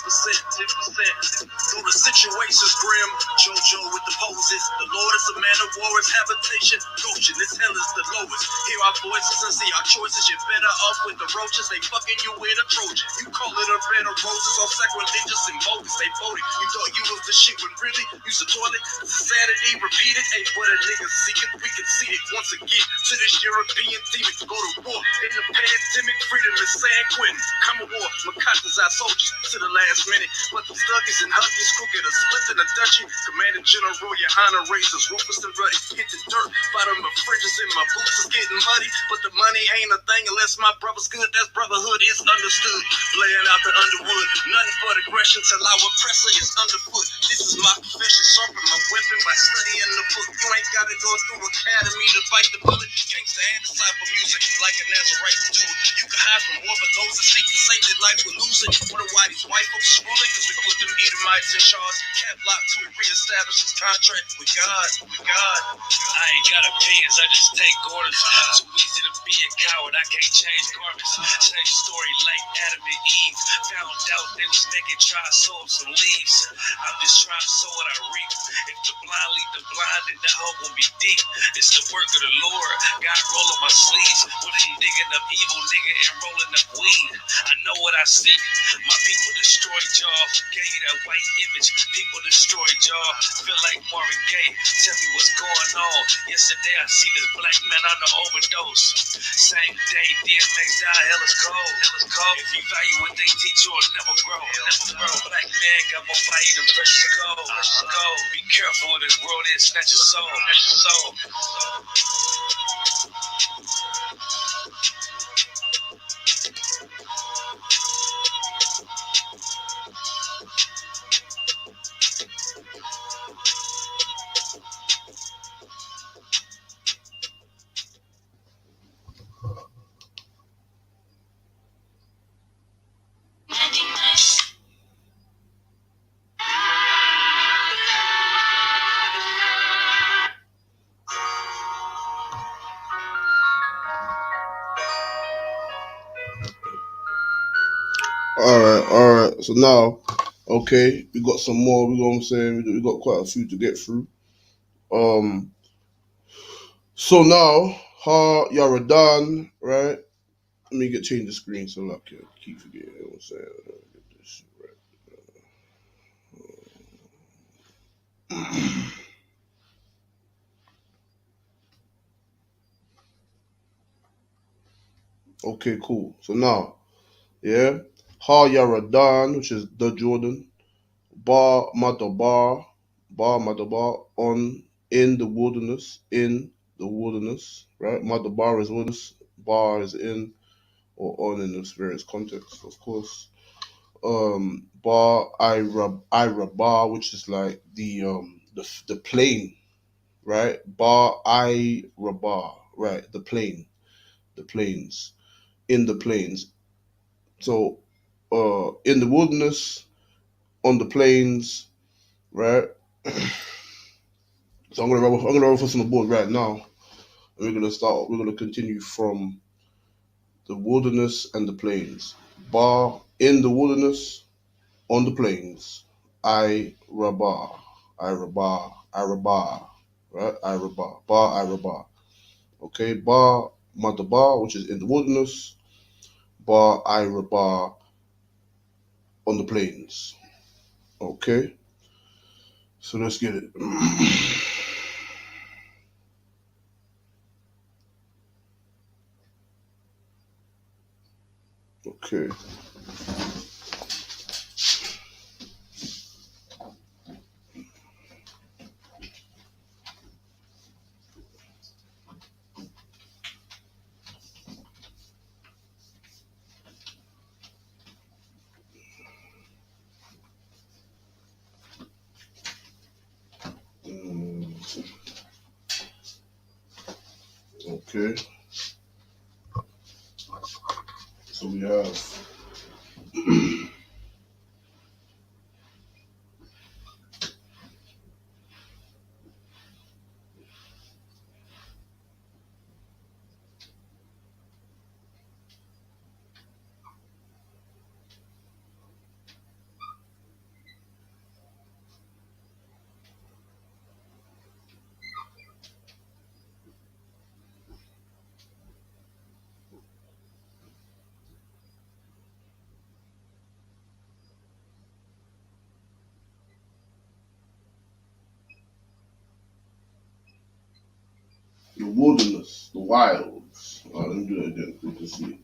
Speaker 2: Though the situation's grim, JoJo with the poses. The Lord is a man of war, his habitation. Goshen, this hell is the lowest. Hear our voices and see our choices. You're better off with the roaches. They fucking you with a Trojan. You call it a bed of roses, all sacrilegious and bogus. They voted. You thought you was the shit when really you's a toilet. Sanity repeated. Hey, what a nigga seek it. We can see it once again. To this European demon, go to war. In the pandemic, freedom is San Quentin. Come a war, Makata's our soldiers to the last minute. But the thuggies and huggies, crooked, a split in a duchy. Commander General Johanna razors, ruthless and ruddy. Hit the dirt, bottom of fridges in my boots is getting muddy. But the money ain't a thing unless my brother's good. That's brotherhood is understood. Laying out the underwood, nothing but aggression till our oppressor is underfoot. This is my profession, sharpen my weapon by studying the book. You ain't gotta go through academy to fight the bullet. Gangsta and disciple music, like a Nazarite to do it. You can hide from war, but those that seek to save their life will lose it. Wonder why these white folks is ruling, cause we put them Edomites in charge. Cap locked till we reestablish his contract with God. I ain't got opinions, I just take orders. Too easy to be a coward, I can't change garments. Same story like Adam and Eve. Found out they was naked, try to sow up some leaves. I'm just trying to sow what I reap. If the blind lead the blind, then that hope will be deep. It's the work of the Lord, God rolling my sleeves. Went from digging up evil, nigga, and rolling up weed. I know what I see. My people destroyed y'all. Who gave you that white image? People destroyed y'all. Feel like Marvin Gaye. Tell me what's going on. Yesterday I seen this black man on the overdose. Same day DMX died. Hell is cold. If you value what they teach, you'll never grow. Black man got more value than precious gold. Be careful what this world is. Snatch your soul.
Speaker 1: All right. So now, okay, we got some more. You know what I'm saying? We got quite a few to get through. So now, Ha Yaradan, right? Let me change the screen so I can keep forgetting. You know what I'm saying? Get this shit right. Okay, cool. So now, yeah, Ha Yaradan, which is the Jordan, Bar Madabar, on in the wilderness, right? Madabar is wilderness, bar is in or on in this various contexts, of course. Bar Ira which is like the plain, right? Bar Ira right? The plains, in the plains. So, in the wilderness, on the plains, right? So I'm gonna roll this on the board right now. And we're gonna continue from the wilderness and the plains. Bar in the wilderness, on the plains. I Rabah, right? I Rabah. Okay, Bar Madabar, which is in the wilderness. Bar I Rabah, on the plains. Okay, so let's get it. Okay. Okay. So we have the wilderness, the wilds. Let me do that again so you can see it.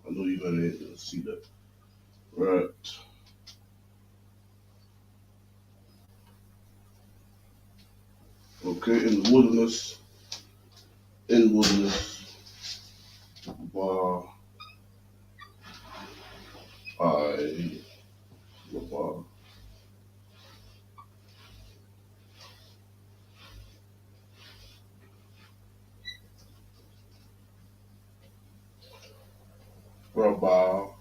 Speaker 1: I know you're gonna see that. Right. Okay, in the wilderness, bar, I, bar, bar.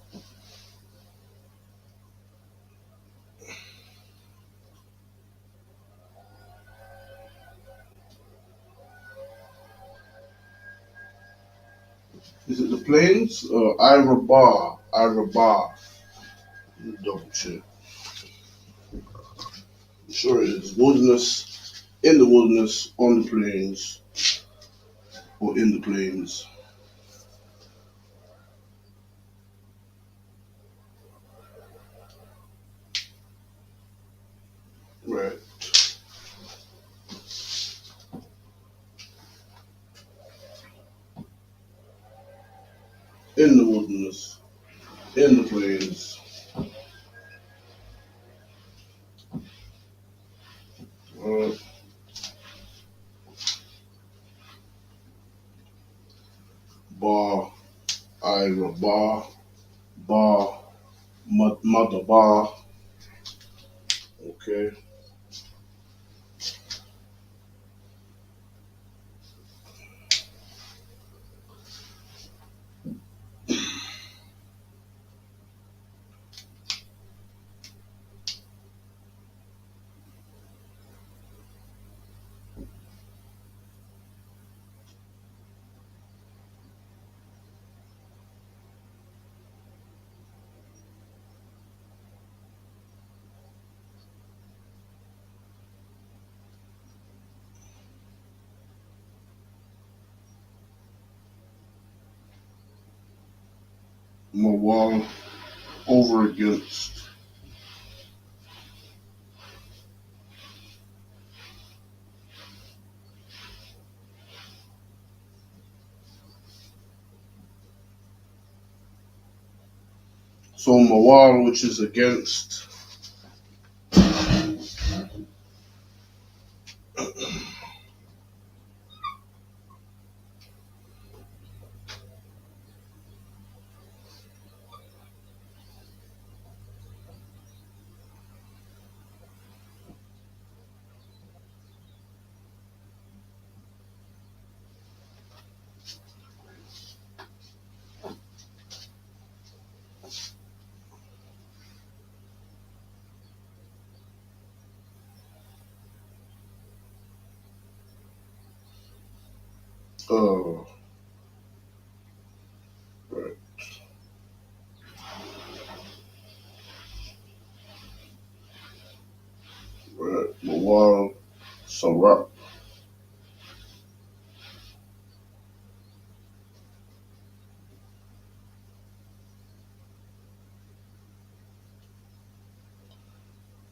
Speaker 1: Is it the plains? Ira bar, double check. Sure it is. Wilderness, in the wilderness, on the plains, or in the plains. Right. In the wilderness, in the plains. Bar, Ira bar, mother bar. Okay. Mawal over against. So Mawal, which is against. Uh, right. Right. Mawal, Sarak.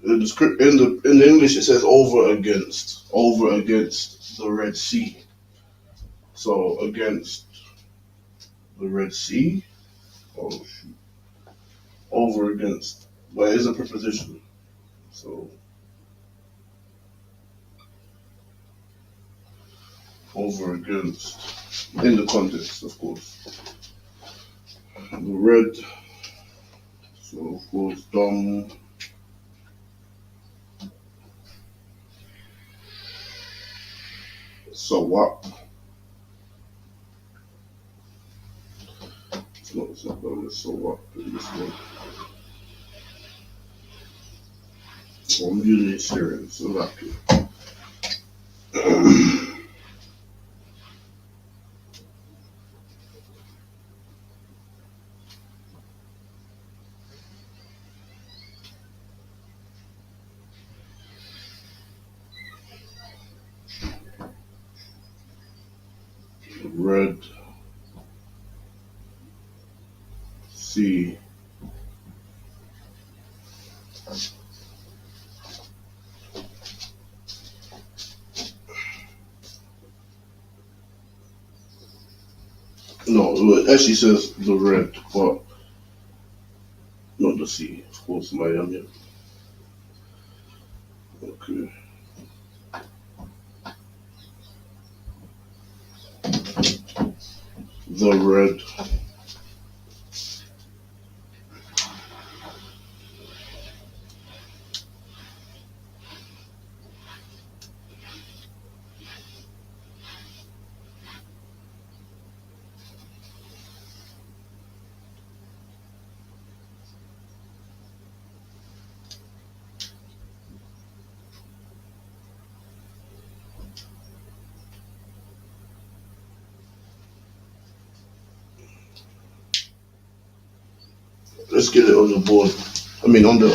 Speaker 1: In the English it says over against the Red Sea. So against the Red Sea Oh shoot. Over against. But it is a preposition. So over against. In the context, of course. The red. So of course dumb. So what? It's not dumb, it's so what in this one. So I'm using experience, so that red C. No, it actually says the red, but not the C. Of course, Miami. Okay. The red. Let's get it on the board. I mean, on the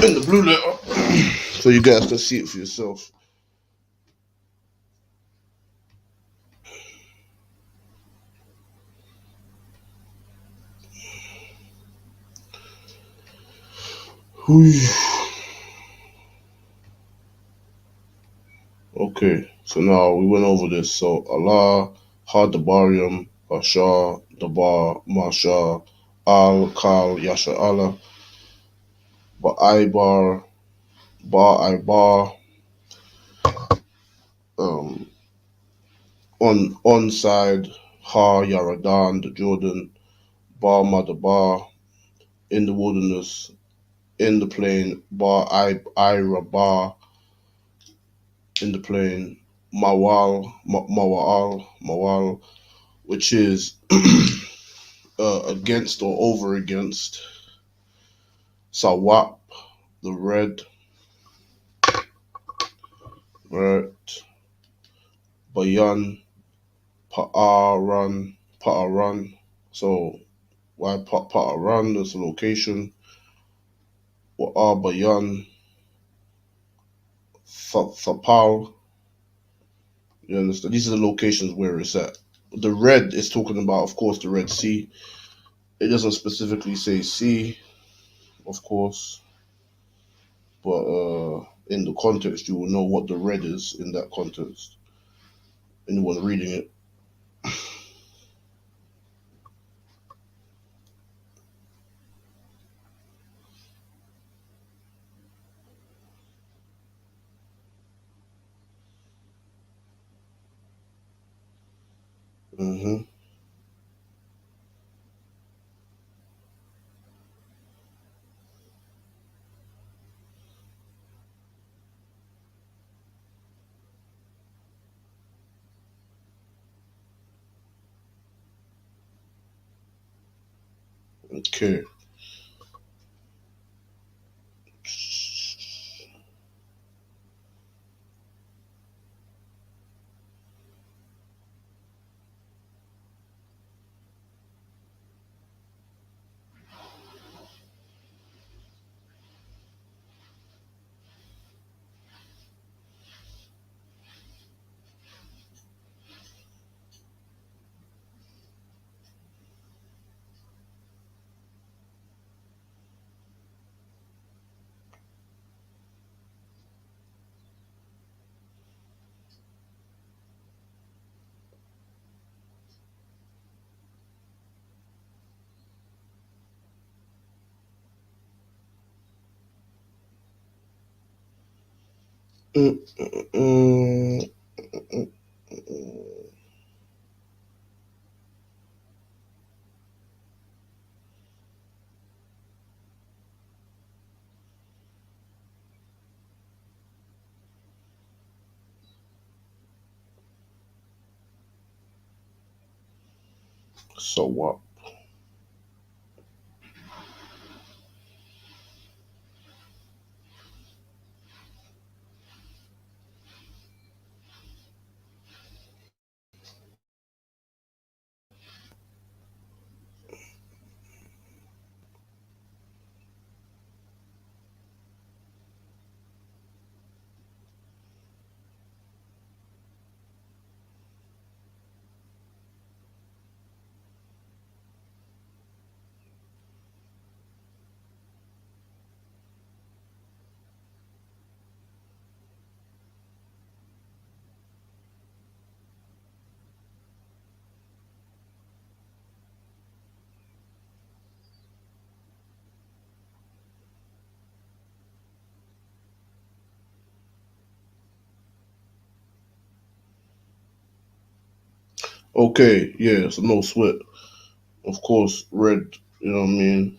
Speaker 1: in the blue letter, so you guys can see it for yourself. Okay, so now we went over this. So Allah, Hadabarium, Ashar, Dabar, Masha, Al, Kal, Yasha Allah, Ba'aibar, Ba'aibar, um, on side, Ha, Yaradan, the Jordan, Ba, Madabar, in the wilderness, in the plain, Ira, Ba, in the plain, Mawal, which is against or over against, Sawap, the red, right, Bayan, Pa'aran. So why Pa'aran? There's a location. Bayan, Thapal. You understand? These are the locations where it's at. The red is talking about, of course, the Red Sea. It doesn't specifically say sea, of course, but in the context, you will know what the red is in that context. Anyone reading it. Mm-hmm. Okay. Mm, mm, so what? Okay, yeah, so no sweat. Of course, red, you know what I mean?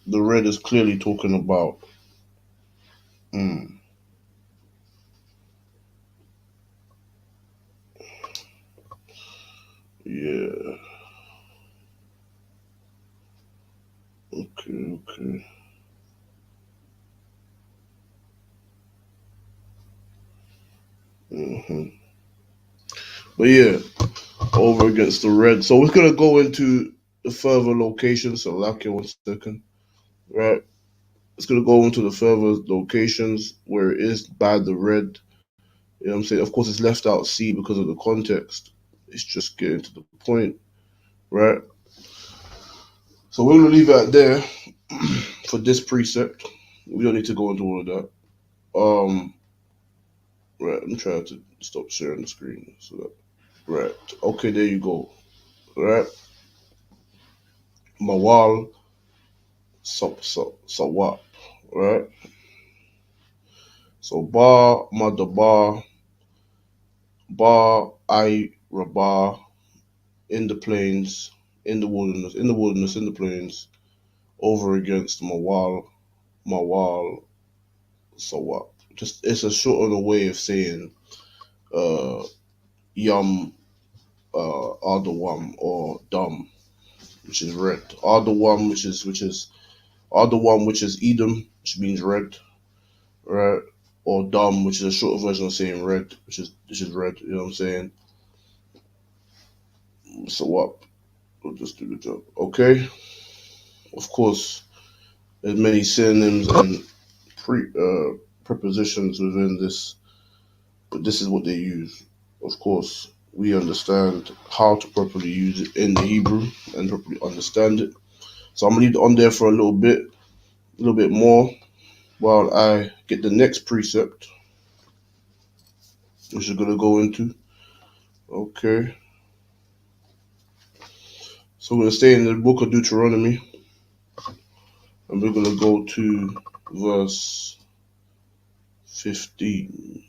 Speaker 1: The red is clearly talking about, mm, yeah, okay, okay. hmm But yeah, over against the red. So we're gonna go into the further locations. So, like, 1 second, right? It's gonna go into the further locations where it is by the red. You know what I'm saying? Of course, it's left out C because of the context. It's just getting to the point, right? So we're gonna leave it at there for this precept. We don't need to go into all of that. Right. I'm trying to stop sharing the screen. So that, right. Okay, there you go. Right. Mawal Sawap. Right. So Ba Madaba Ba I Rabah in the plains, in the plains, over against Mawal Sawap. Just it's a shorter way of saying uh Yum Ardawam or Dum, which is red. Ardawam, which is Edom, which means red, right? Or Dum, which is a shorter version of saying red, which is red. You know what I'm saying? So what? We'll just do the job. Okay. Of course, there's many synonyms and prepositions within this, but this is what they use. Of course, we understand how to properly use it in the Hebrew and properly understand it. So I'm gonna leave it on there for a little bit more, while I get the next precept, which is gonna go into. Okay, so we're gonna stay in the book of Deuteronomy, and we're gonna go to verse 15.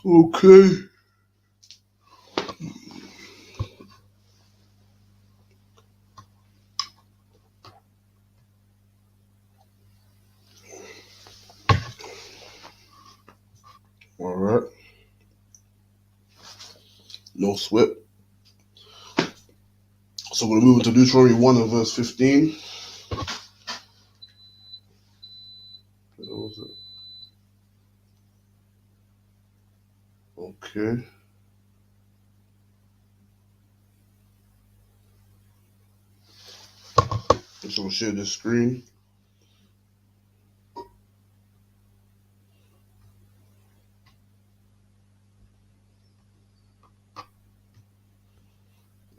Speaker 1: Okay. All right. No sweat. So we're gonna move into Deuteronomy 1 and verse 15. Where was it? Okay. So we'll share this screen.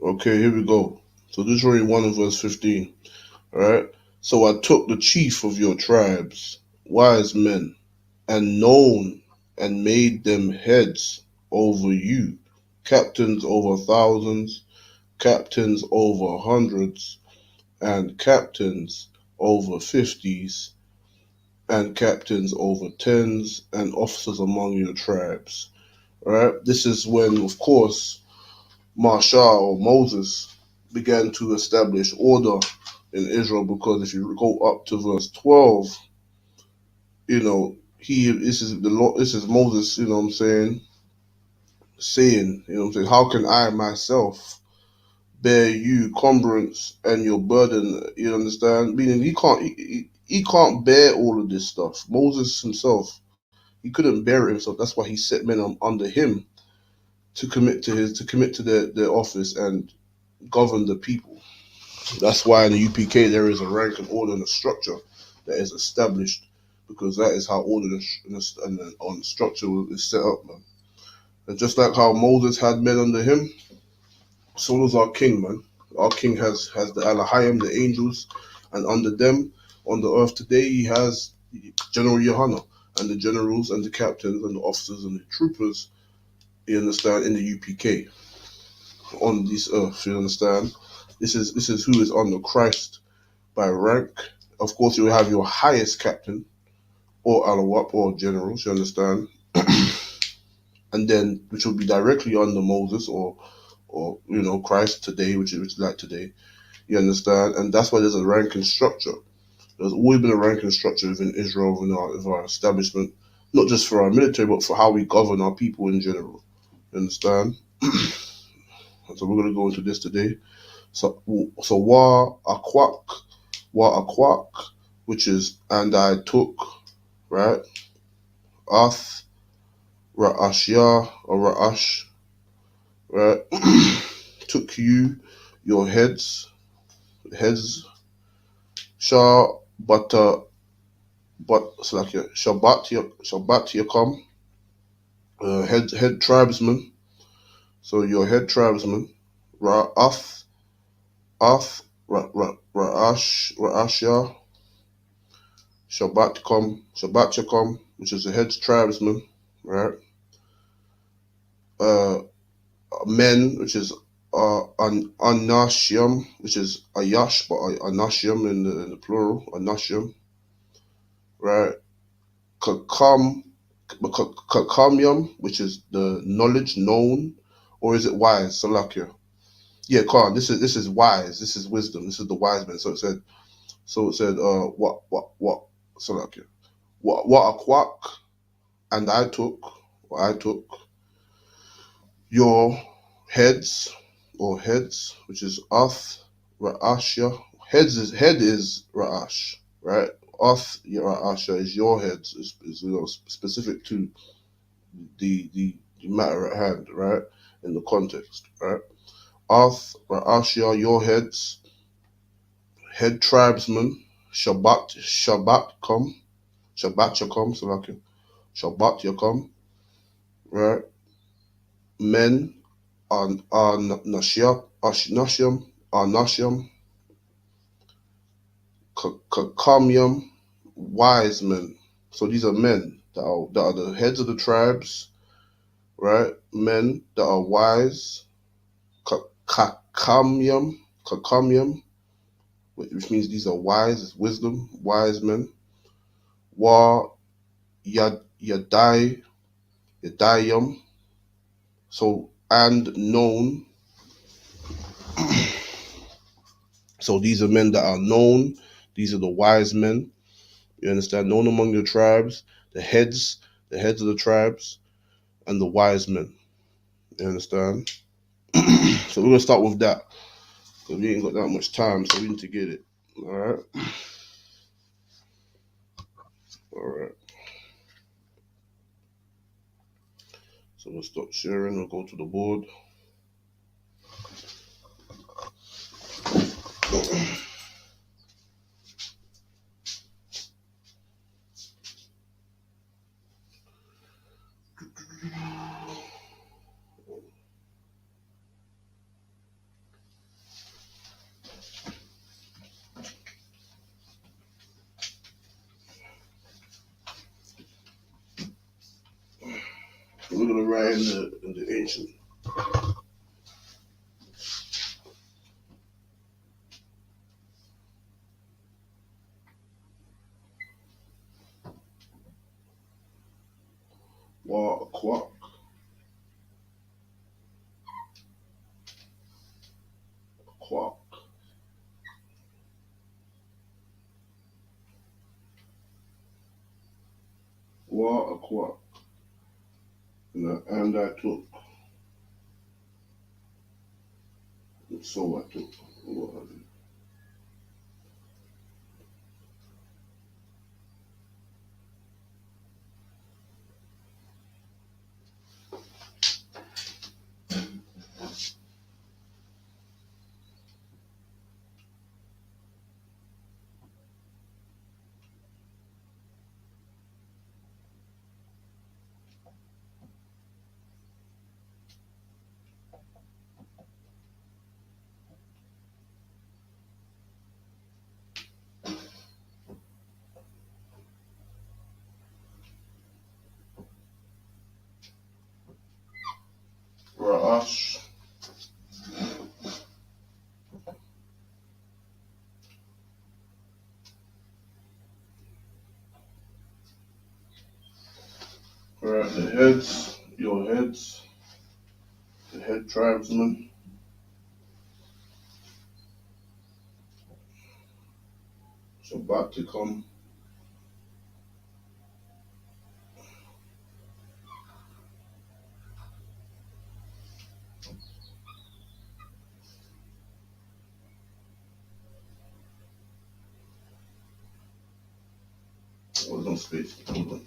Speaker 1: Okay, here we go. So Deuteronomy 1 and verse 15. Alright? So I took the chief of your tribes, wise men, and known, and made them heads over you, captains over thousands, captains over hundreds, and captains over fifties, and captains over tens, and officers among your tribes. Alright? This is when, of course, Marshall or Moses began to establish order in Israel, because if you go up to verse 12, this is Moses, you know what I'm saying, how can I myself bear you cumbrance and your burden, you understand? Meaning he can't bear all of this stuff. Moses himself, he couldn't bear it himself. That's why he set men under him to commit to their office and govern the people. That's why in the UPK there is a rank and order and a structure that is established, because that is how order and structure is set up, man. And just like how Moses had men under him, so does our king, man. Our king has the Alahayim, the angels, and under them on the earth today he has General Yohana and the generals and the captains and the officers and the troopers. You understand, in the UPK on this earth. You understand. This is who is under Christ by rank. Of course, you will have your highest captain or alawap or generals. You understand, and then which will be directly under Moses or Christ today, which is like today. You understand, and that's why there's a ranking structure. There's always been a ranking structure within Israel, in our establishment, not just for our military, but for how we govern our people in general. You understand? So we're gonna go into this today. So wa akwak, which is and I took, right? Ath Ra'ashya or Ra'ash, right? Took you your heads, Shah but so like Shabbat Yakum, head tribesman. So your head tribesman, Ra'ashya, Shabbat Yakum, which is the head tribesman, right? Uh, Men, which is Anashim, which is Ayash, but Anashim in the plural, Anashim, right? Kakamyam, which is the knowledge, known, or is it wise? Salakia. Yeah, Khan. This is wise. This is wisdom. This is the wise man. So it said. What? Salakia. What akwak, and I took your heads, which is Ath Ra'ashya. Head is Ra'ash, right? Ath Ra'asha is your heads, is specific to the matter at hand, right? In the context, right? Ath Ra'ashya, your heads, head tribesmen, Shabbat Yakum, so like Shabbat Yakum, right? Men are Nashim, Kamyam, wise men. So these are men that are the heads of the tribes, right? Men that are wise. Kakamyam, which means these are wise, it's wisdom, wise men. Wa Yadayam, so and known. So these are men that are known. These are the wise men. You understand? Known among your tribes, the heads of the tribes, and the wise men. You understand? So we're gonna start with that, because we ain't got that much time, so we need to get it. All right. All right. So we'll stop sharing. We'll go to the board. we're gonna write in the ancient. Wa Aquak. Aquak. Wa Aquak. And I took. So I took. Ra'ash. Alright, the heads, your heads, the head tribesmen. Shabbat to come. Oh, no space. Hold on.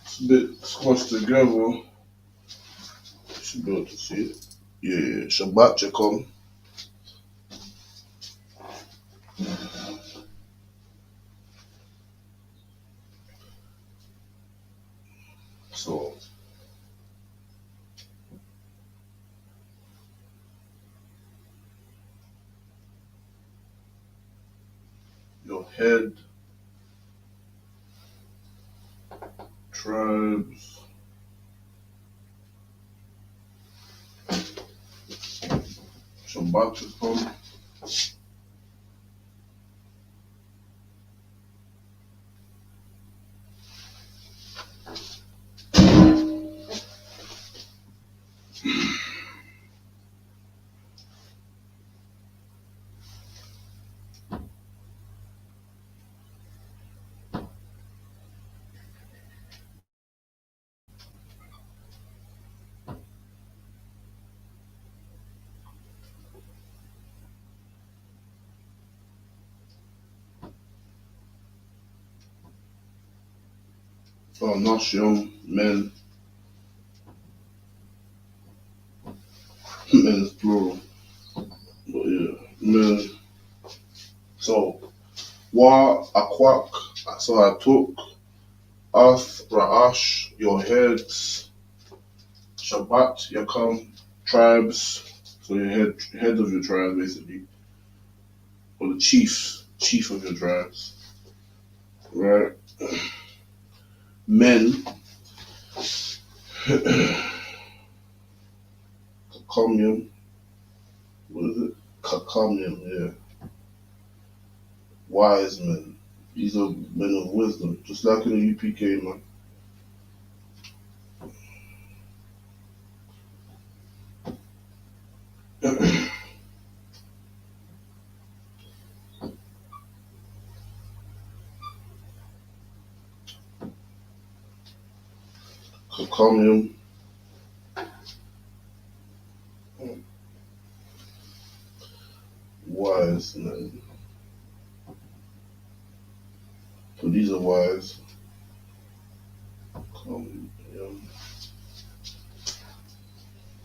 Speaker 1: It's a bit squashed together. You should be able to see it. Yeah, Shabbat to come. So your head tribes. Shabbat to come. Oh, Nashim, men. Men is plural. But yeah, men. So, Wa Aquak. So I took Ath Ra'ash, your heads. Shabbat, Yakam, tribes. So your head of your tribes, basically. Or the chief of your tribes. Right? Men. Kakamium. What is it? Kakamium, yeah. Wise men. These are men of wisdom. Just like in the UPK, man. Kakamium. Wise men. So these are wise.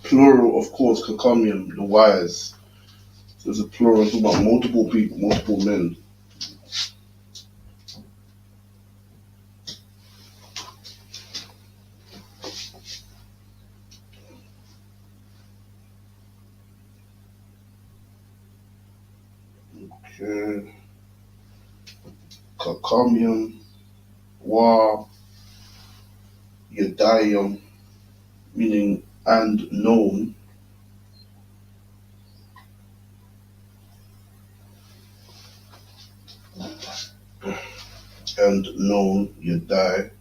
Speaker 1: Plural, of course, Kakamium, the wise. So it's a plural, it's about multiple people, multiple men. Okay. Kakamium, Wa, Yadayum, meaning and known. And known, Yadai.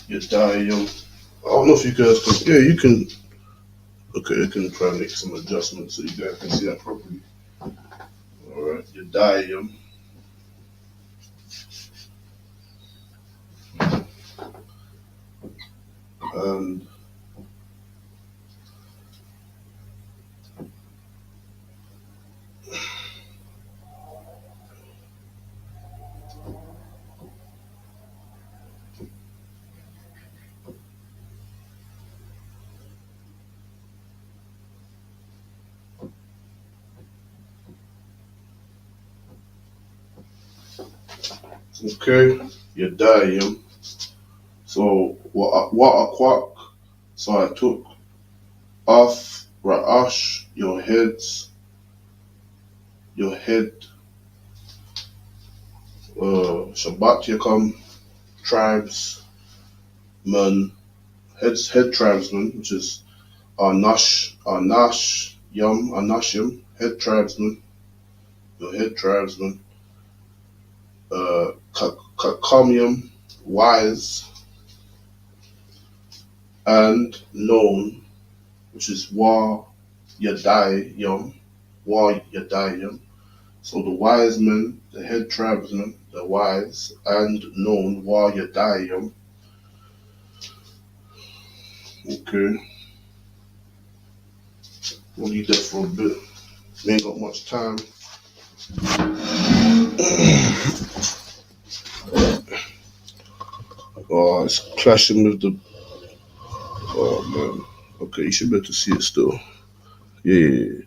Speaker 1: Yadayum. I don't know if you guys can. Yeah, you can. Okay, I can try and make some adjustments so you guys can see that properly. Alright, Yadayum. And okay, Yadayum. So what a quack. So I took off Ra'ash, your head, Shabbat Yakum, tribesman, head tribesman, which is Anashim, head tribesman, your head tribesman, Kakamium, wise, and known, which is Yadayim, Wa Yadayim. So the wise men, the head tribesmen, the wise and known Wa Yadayim. Okay. We'll leave that for a bit. We ain't got much time. Oh, it's clashing with the. Oh man. Okay, you should be able to see it still. Yeah.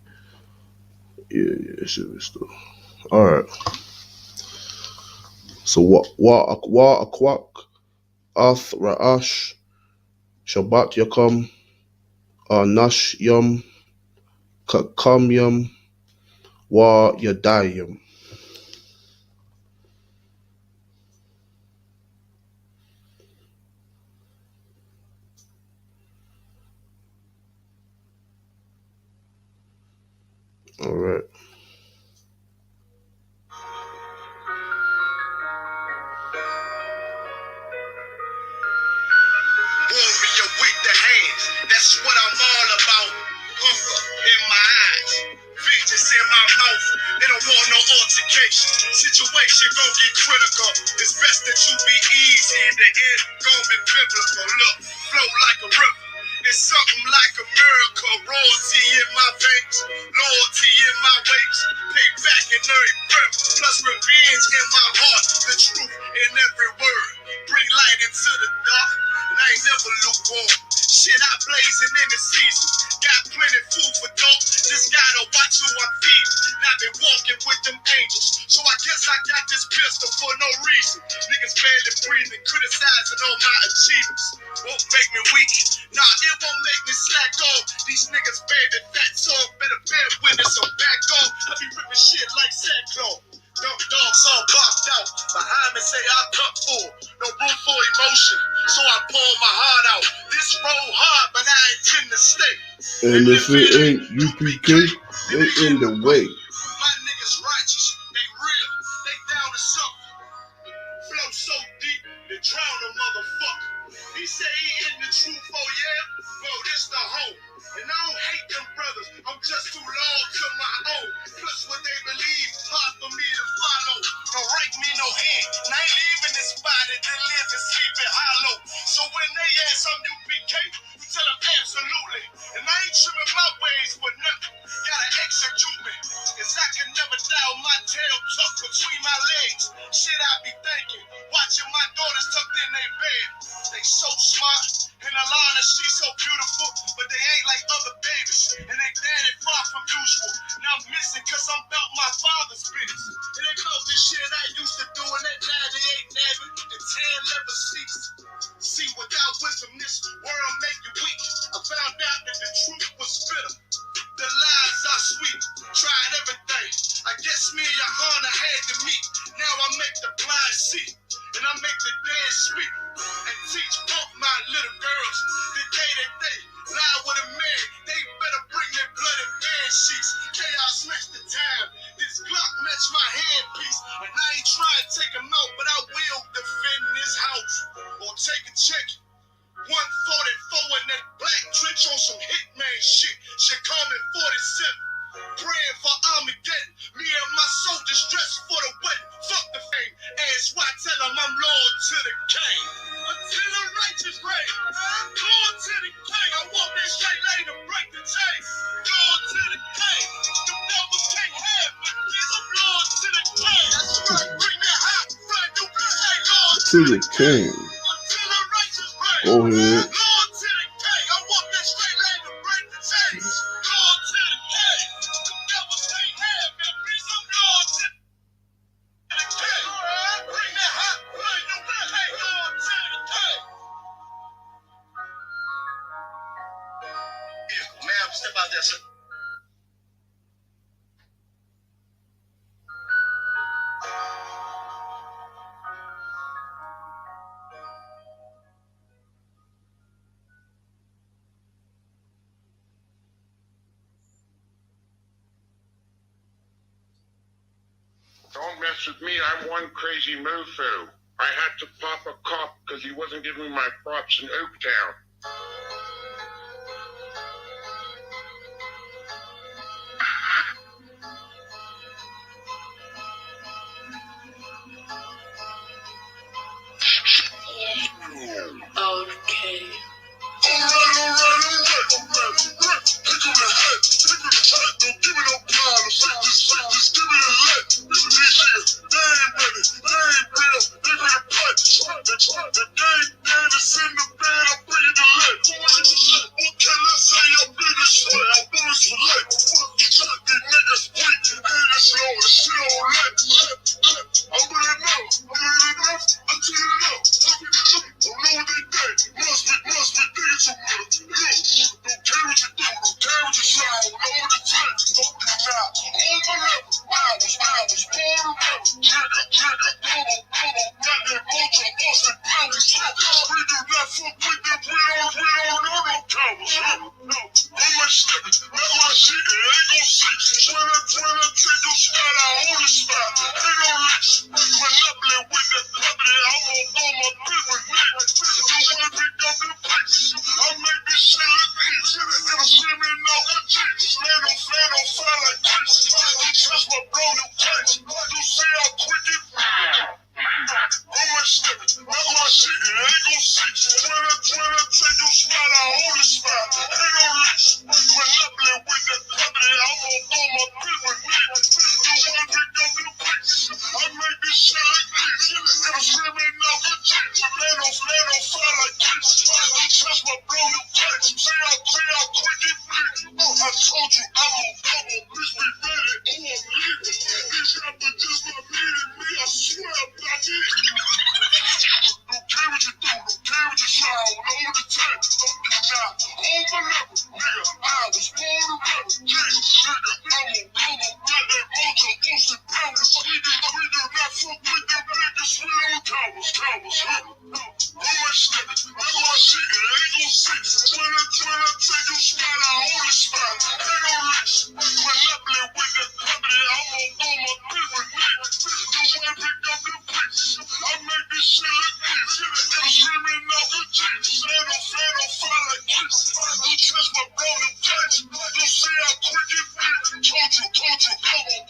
Speaker 1: It should be still. All right. So wa akwak, ath ra'ash, Shabbat yakum, nash yum, kakam yum, wa yadayim. All right.
Speaker 2: Warrior with the hands, that's what I'm all about. Hunger in my eyes, vengeance in my mouth. They don't want no altercation. Situation gon' get critical. It's best that you be easy. The end gon' be biblical. Look, flow like a river. It's something like a miracle. Royalty in my veins, loyalty in my ways. Payback in every breath, plus revenge in my heart. The truth in every word. Bring light into the dark. And I ain't never lukewarm. Shit, I blazing in the season. Got plenty food for thought. Just gotta watch who I'm feeding. Now been walking with them angels. So I guess I got this pistol for no reason. Niggas barely breathing, criticizing all my achievements. Won't make me weak. Nah, it won't make me slack off. These niggas baby fat soft. Better bear witness, I'm back off. I be ripping shit like sackcloth. Dumb dogs all bopped out. Behind me say I cut full. No room for emotion. So I pour my heart out. This road hard, but I intend to stay.
Speaker 1: And if it ain't UPK, they in the way.
Speaker 2: My niggas righteous. They real. They down to something. Flow so deep, they drown a motherfucker. He say he in the truth, oh yeah? Well, this the home. And I don't hate them brothers, I'm just too loyal to my own. Plus what they believe, hard for me to follow. Don't rank me no hand, and I ain't leaving this body to live and sleep in hollow. So when they ask I'm UPK, you tell them absolutely. And I ain't trimming my ways for nothing. gotta execute me, cause I can never die with my tail tucked between my legs. Shit I be thinking, watching my daughters tucked in their bed. They so smart, and Alana, she's so beautiful, but they ain't like other babies, and they daddy far from usual. Now I'm missing cause I'm about my father's business. It ain't about this shit I used to do in that 98 Navy and 10 leather seats. See, without wisdom, this world make you weak. I found out that the truth was bitter. The lies are sweet. Tried everything. I guess me and Johanna had to meet. Now I make the blind see, and I make the dead speak, and teach both my little girls the day that they lie with a man, they better bring their bloody bed sheets. Chaos match the time. This Glock match my handpiece, and I ain't trying to take them out, but I will defend this house or take a check. 144 in that black trench on some hitman shit. She call me 47. Praying for Armageddon. Me and my soldiers dressed for the wedding. Fuck the fame. Ask why, tell them I'm loyal to the king. Until the righteous reign. Loyal to the king. I want that straight lane to break the chain. Loyal to the king. The devils can't have me. I'm loyal to the king. That's right. Bring that hot front. You can say loyal
Speaker 1: To the king.
Speaker 2: until the righteous reign.
Speaker 1: Go ahead.
Speaker 2: Lord to the king, I want that straight lane to break the chains. Lord to the king, the devils can't have me. Please, I'm Lord to the king. Bring that hot blood, you can say Lord to the king. Ma'am, step out there, sir.
Speaker 3: Don't mess with me. I'm one crazy mofo. I had to pop a cop because he wasn't giving me my props in Oaktown.
Speaker 2: Okay.
Speaker 3: Don't give me no problems. Just give me the let. These niggas, they ain't ready. They ain't real. They ready to punch. The game is in the bed. I'm bringing the let. What can I say? Your business sweat. I'm bullets for life. These niggas weak. And it's low. The shit on let. I'm really enough. Until you know. Don't know what they think. Must be thinking too much. Don't care what you do. Don't care what you say. Don't know what to take. Don't do not. On my level. I was born around. Trigger. Got that motor. Austin Powers. We do not fuck with them. We don't know no cowards. No. On my stepping. That's my shit. It ain't gon' see. When I take your spot, I hold the spot. Ain't no licks. Monopoly with that property. I'm gon' throw my bitch with me. You wanna pick up the place? I make this shit look easy. And I'm screaming out the G's. Stand on fire like this. You trust my bro, you can't. You see how quick it on my stepping. That's my shit. It ain't gon' see. When I take your spot, I hold the spot. Ain't no licks. Monopoly with that property. I'm gon' throw my bitch with me. You wanna pick up the place? I make this shit look easy. And I'm screaming out the G's. Stand on fire like this. You trust my bro, you can't. See how quick it bleeds. I told you I'm a bitch, be ready. Oh, I'm leaving. These rappers just not meeting me. I swear I'm not leaving. Don't care what you do. Don't care what you say. I don't know what to take. Don't do not. On my level, nigga. I was born to rap. Nigga, I'm a got that motor. Austin Powers. We do not fuck with them niggas. We don't cowards. On my stepping. That's my shit. It ain't gon' see. When I take your spot, I hold the spot. Ain't no licks. Monopoly with that property. I'm gon' throw my bitch with me. You wanna pick up the place? I make this shit look easy. And I'm screaming out the G's. Stand on fire like this. You trust my bro, you can't. You see how quick it bleeds. Told you, come on,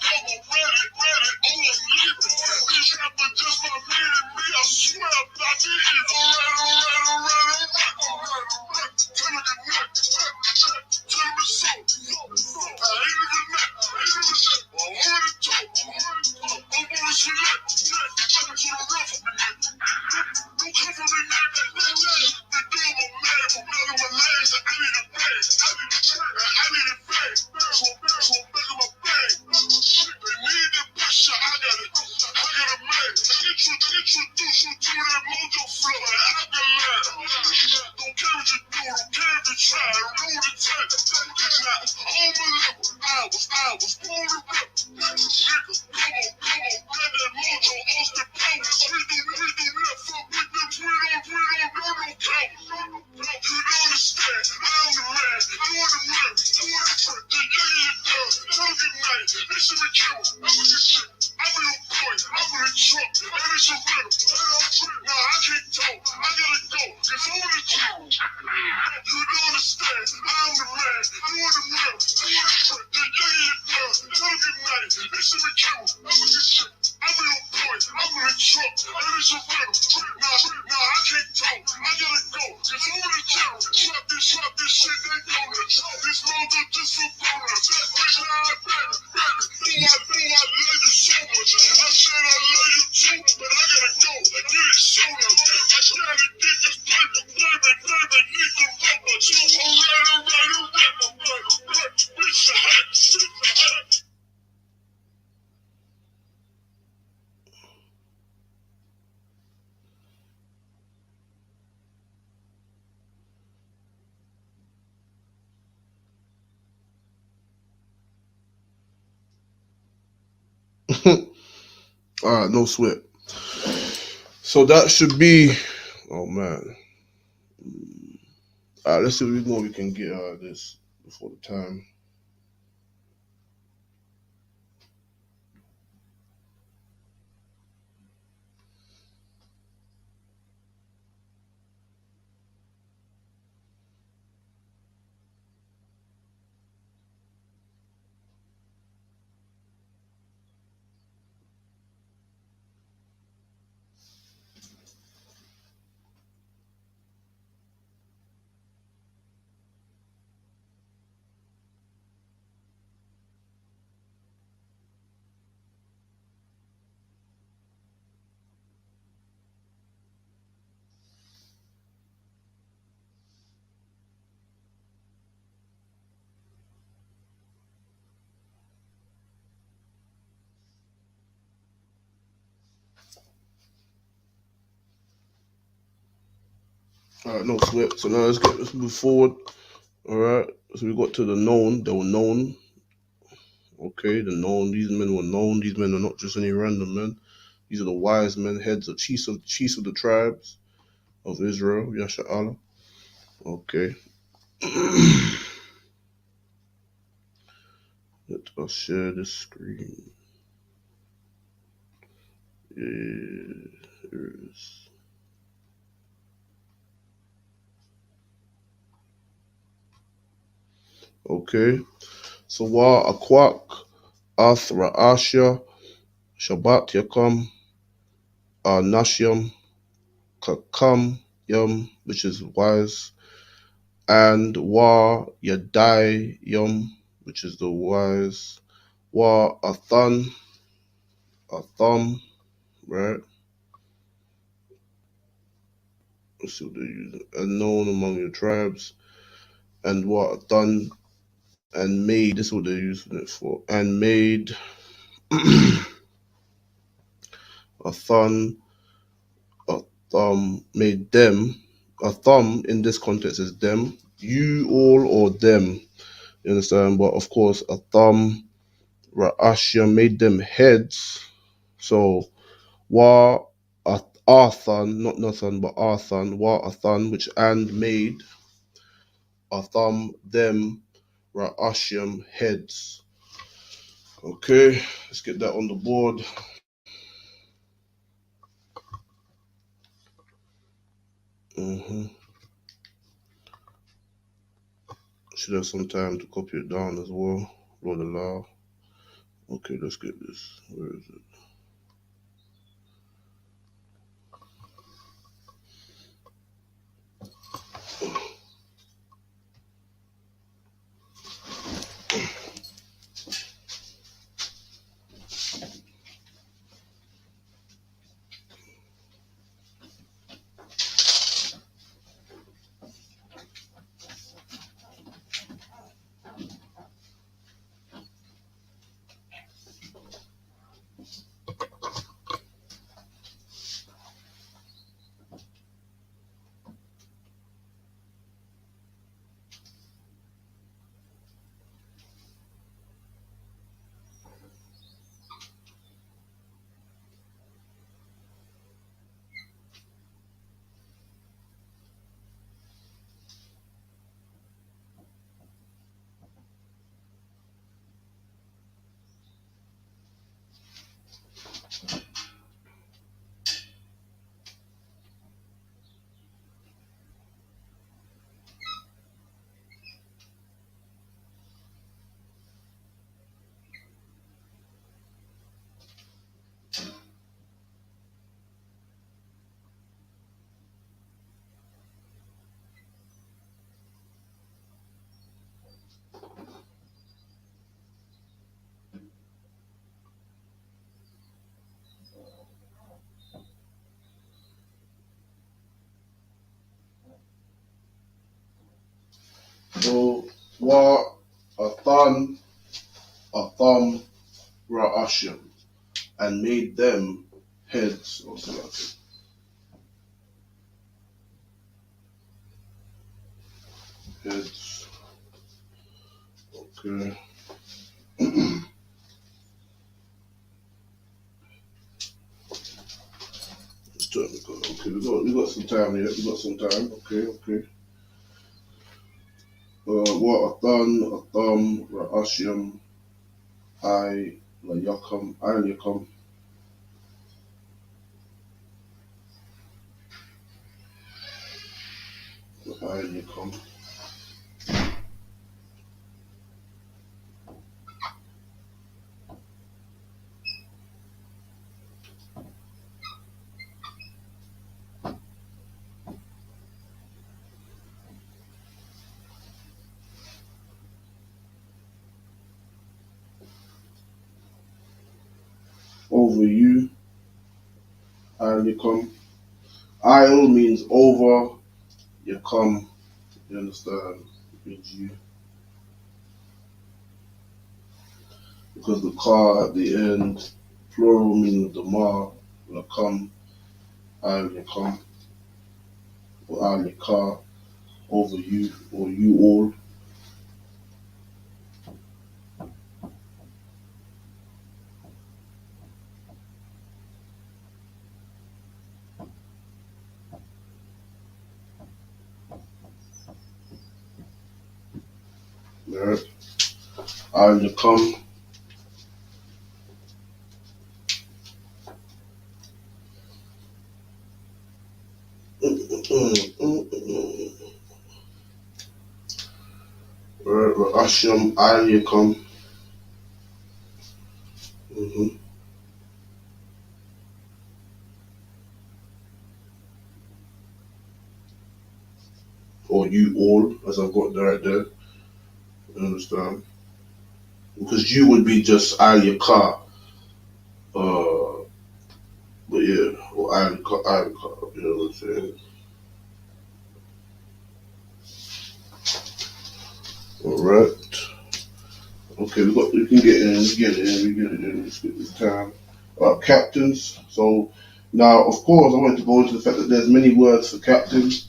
Speaker 3: ready. Oh, I'm leaving. These rappers just not meeting me. I swear I'm not the evil. Alright. Tell
Speaker 1: All right, no sweat. So that should be. Oh man. All right, let's see what more we can get out of this before the time. All right, no sweat. So now let's move forward. All right. So we got to the known. They were known. Okay, the known. These men were known. These men are not just any random men. These are the wise men, heads of chiefs of the tribes of Israel. Yasha Allah. Okay. Let us share this screen. Yeah, here it is. Okay. So Wa Akwak, Ath Ra'asha, Shabbat Yakam, Nashyam, Kakam Yum, which is wise, and Wa Yadai Yum, which is the wise, Wa Athan, Atham, right? Let's see what they're using. And known among your tribes, and Wa Athan, and made, this is what they're using it for, and made Athan, made them, a thumb in this context is them, you all or them, you understand? But of course, a thumb, Ra'ashia made them heads. So, Wa Athan, not Nathan, but Athan, Wa Athan, which and made a thumb, them, Ra'ashiam heads. Okay, let's get that on the board. Should have some time to copy it down as well. Lord allow. Okay, let's get this. Where is it? So wa Athan Atham Ra'ashim, and made them heads of the heads. Okay. Okay, we got some time here. We got some time. Okay. Wa Atham Ra'ashim I Yakam over you, Yakam. Il means over, Yakam, you understand, means you. Because the car at the end, plural meaning the ma, Yakam, Yakam, or Yakar, over you, or you all. Right? Yakam. Asham Yakam. Or you all, as I've got right there. You understand? Because you would be just Yakar. But yeah, or Yakar, you know what I'm saying? Alright. Okay, we can get in, let's get this time. Captains. So now of course I wanted to go into the fact that there's many words for captains.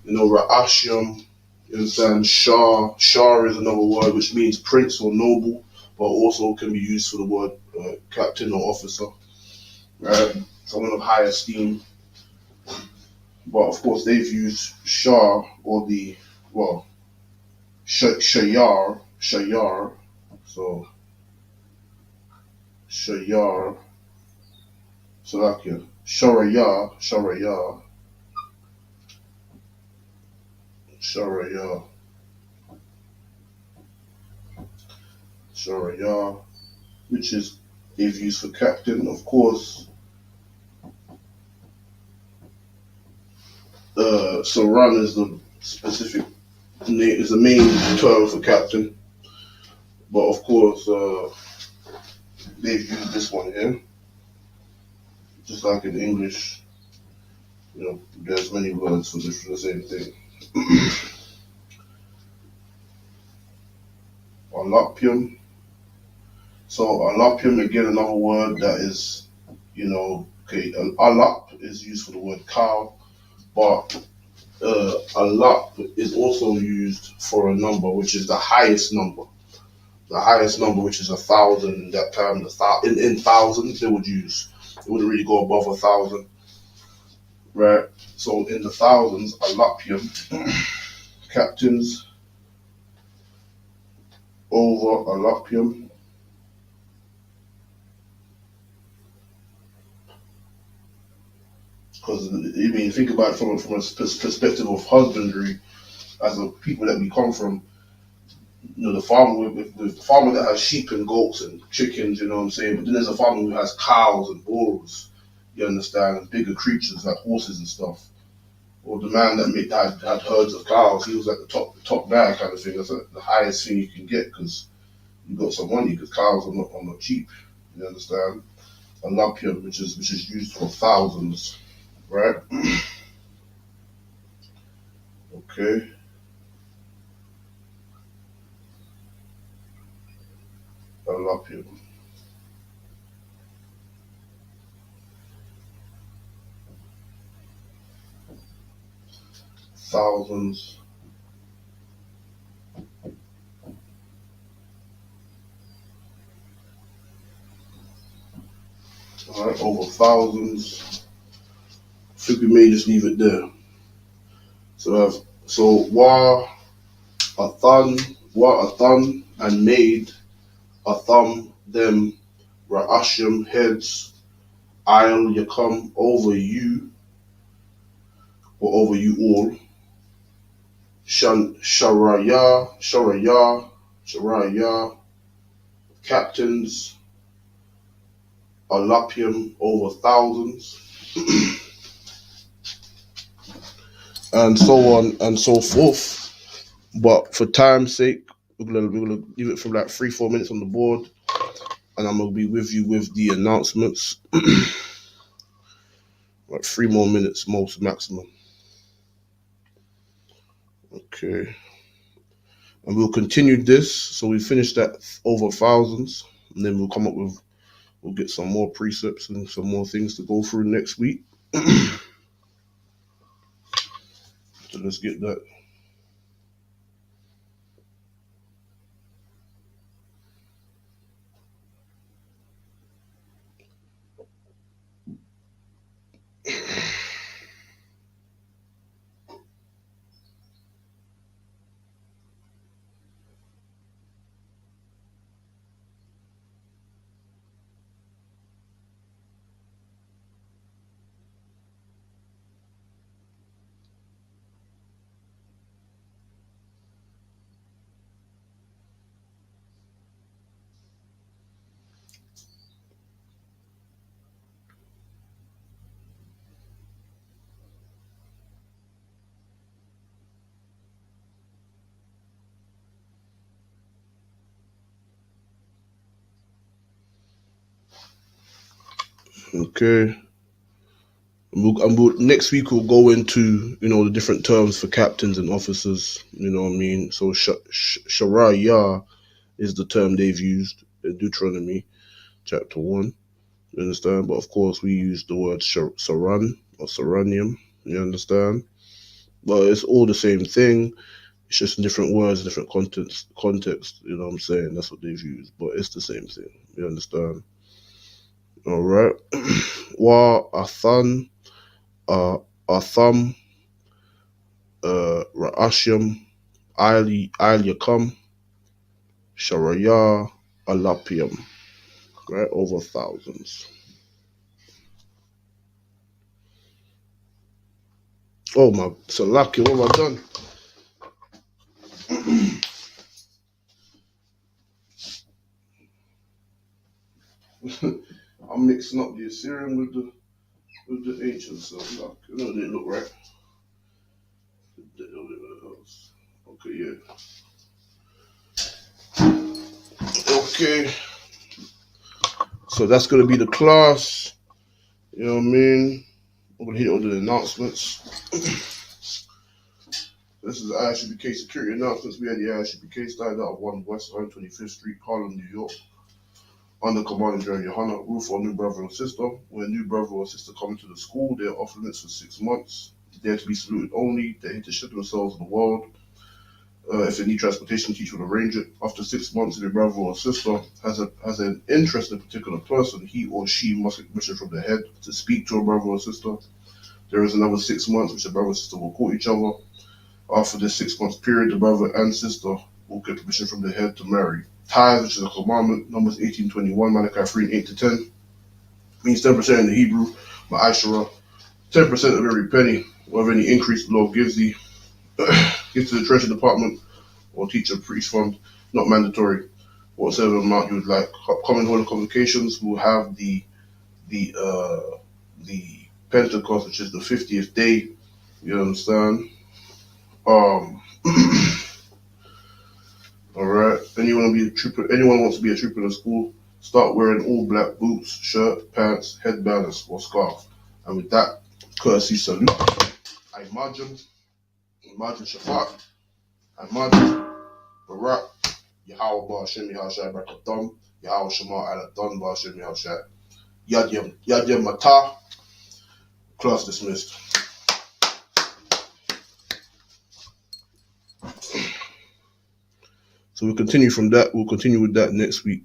Speaker 1: You know, Ra'ashim, you understand, Shah. Shah is another word which means prince or noble, but also can be used for the word captain or officer. Right? Someone of high esteem. But of course they've used Shah or Shayar. So Shayar. Salakia. Sharaya, which is they've used for captain. Of course, Saran is the specific name, is the main term for captain. But of course, they've used this one here, just like in English. You know, there's many words for the same thing. Alapium. So alapium again, another word that is, you know, okay. Alap is used for the word cow, but alap is also used for a number, which is the highest number. The highest number, which is 1,000. That time, in thousands, they would use. It wouldn't really go above 1,000, right? So in the thousands, alapium, captains over alapium. Because I mean, think about it from a perspective of husbandry, as a people that we come from. You know, the farmer with the farmer that has sheep and goats and chickens, you know what I'm saying? But then there's a farmer who has cows and bulls, you understand, and bigger creatures like horses and stuff. Or the man that had herds of cows, he was like the top guy kind of thing. That's like the highest thing you can get because you got some money because cows are not cheap. You understand? A lampion, which is used for thousands, right? Okay. Alapia. Thousands. Alright, over thousands. I think we may just leave it there. So wa a thun and made a thumb them ra'ashim heads I'll come over you or over you all. Sharaya, captains, Alapium over thousands, and so on and so forth. But for time's sake, we're gonna leave it for like 3-4 minutes on the board, and I'm gonna be with you with the announcements. Like 3 more minutes, most maximum. Okay. And we'll continue this. So we finish that over thousands, and then we'll get some more precepts and some more things to go through next week. So let's get that. Okay. Next week we'll go into the different terms for captains and officers. You know what I mean? So Sharaya is the term they've used in Deuteronomy chapter 1. You understand? But of course we use the word Saran or Saranium. You understand? But it's all the same thing. It's just different words, different context. You know what I'm saying? That's what they've used. But it's the same thing. You understand? All right. Wa Athan. Atham, Ra'ashim, Al Yakam, Sharaya, Alapium, right? Over thousands. Oh my, Salaki, what have I done? I'm mixing up the Assyrian with the ancient stuff. They look right. Okay, yeah. Okay. So that's gonna be the class. You know what I mean? I'm gonna hit all the announcements. This is the ISUPK security announcements. We had the ISUPK started out of 1 West 125th Street, Harlem, New York. Under command of Jerry Johanna, rule for a new brother or sister. When a new brother or sister come into the school, they are off limits for 6 months. They are to be saluted only. They hate to ship themselves in the world. If they need transportation, teach will arrange it. After 6 months, if a brother or sister has an interest in a particular person, he or she must get permission from the head to speak to a brother or sister. There is another 6 months which the brother and sister will court each other. After this 6 month period, the brother and sister will get permission from the head to marry. Tithe, which is a commandment, Numbers 18:21, Malachi 3:8-10, means 10% in the Hebrew, Ma'ashara, 10% of every penny, or of any increase the Lord gives thee, gives to the treasury department or teacher priest fund, not mandatory. Whatever amount you would like. Upcoming holy convocations will have the Pentecost, which is the 50th day. You understand? All right. Anyone wants to be a trooper in the school, start wearing all black boots, shirt, pants, headband, or scarf. And with that courtesy salute, I imagine Shafat, I imagine Barak, Yahweh Ba'Shem Yahshai Barakatam, Yahweh Shema ala Don Bashem Yahushai. Yad Mata. Class dismissed. So we'll continue from that. We'll continue with that next week.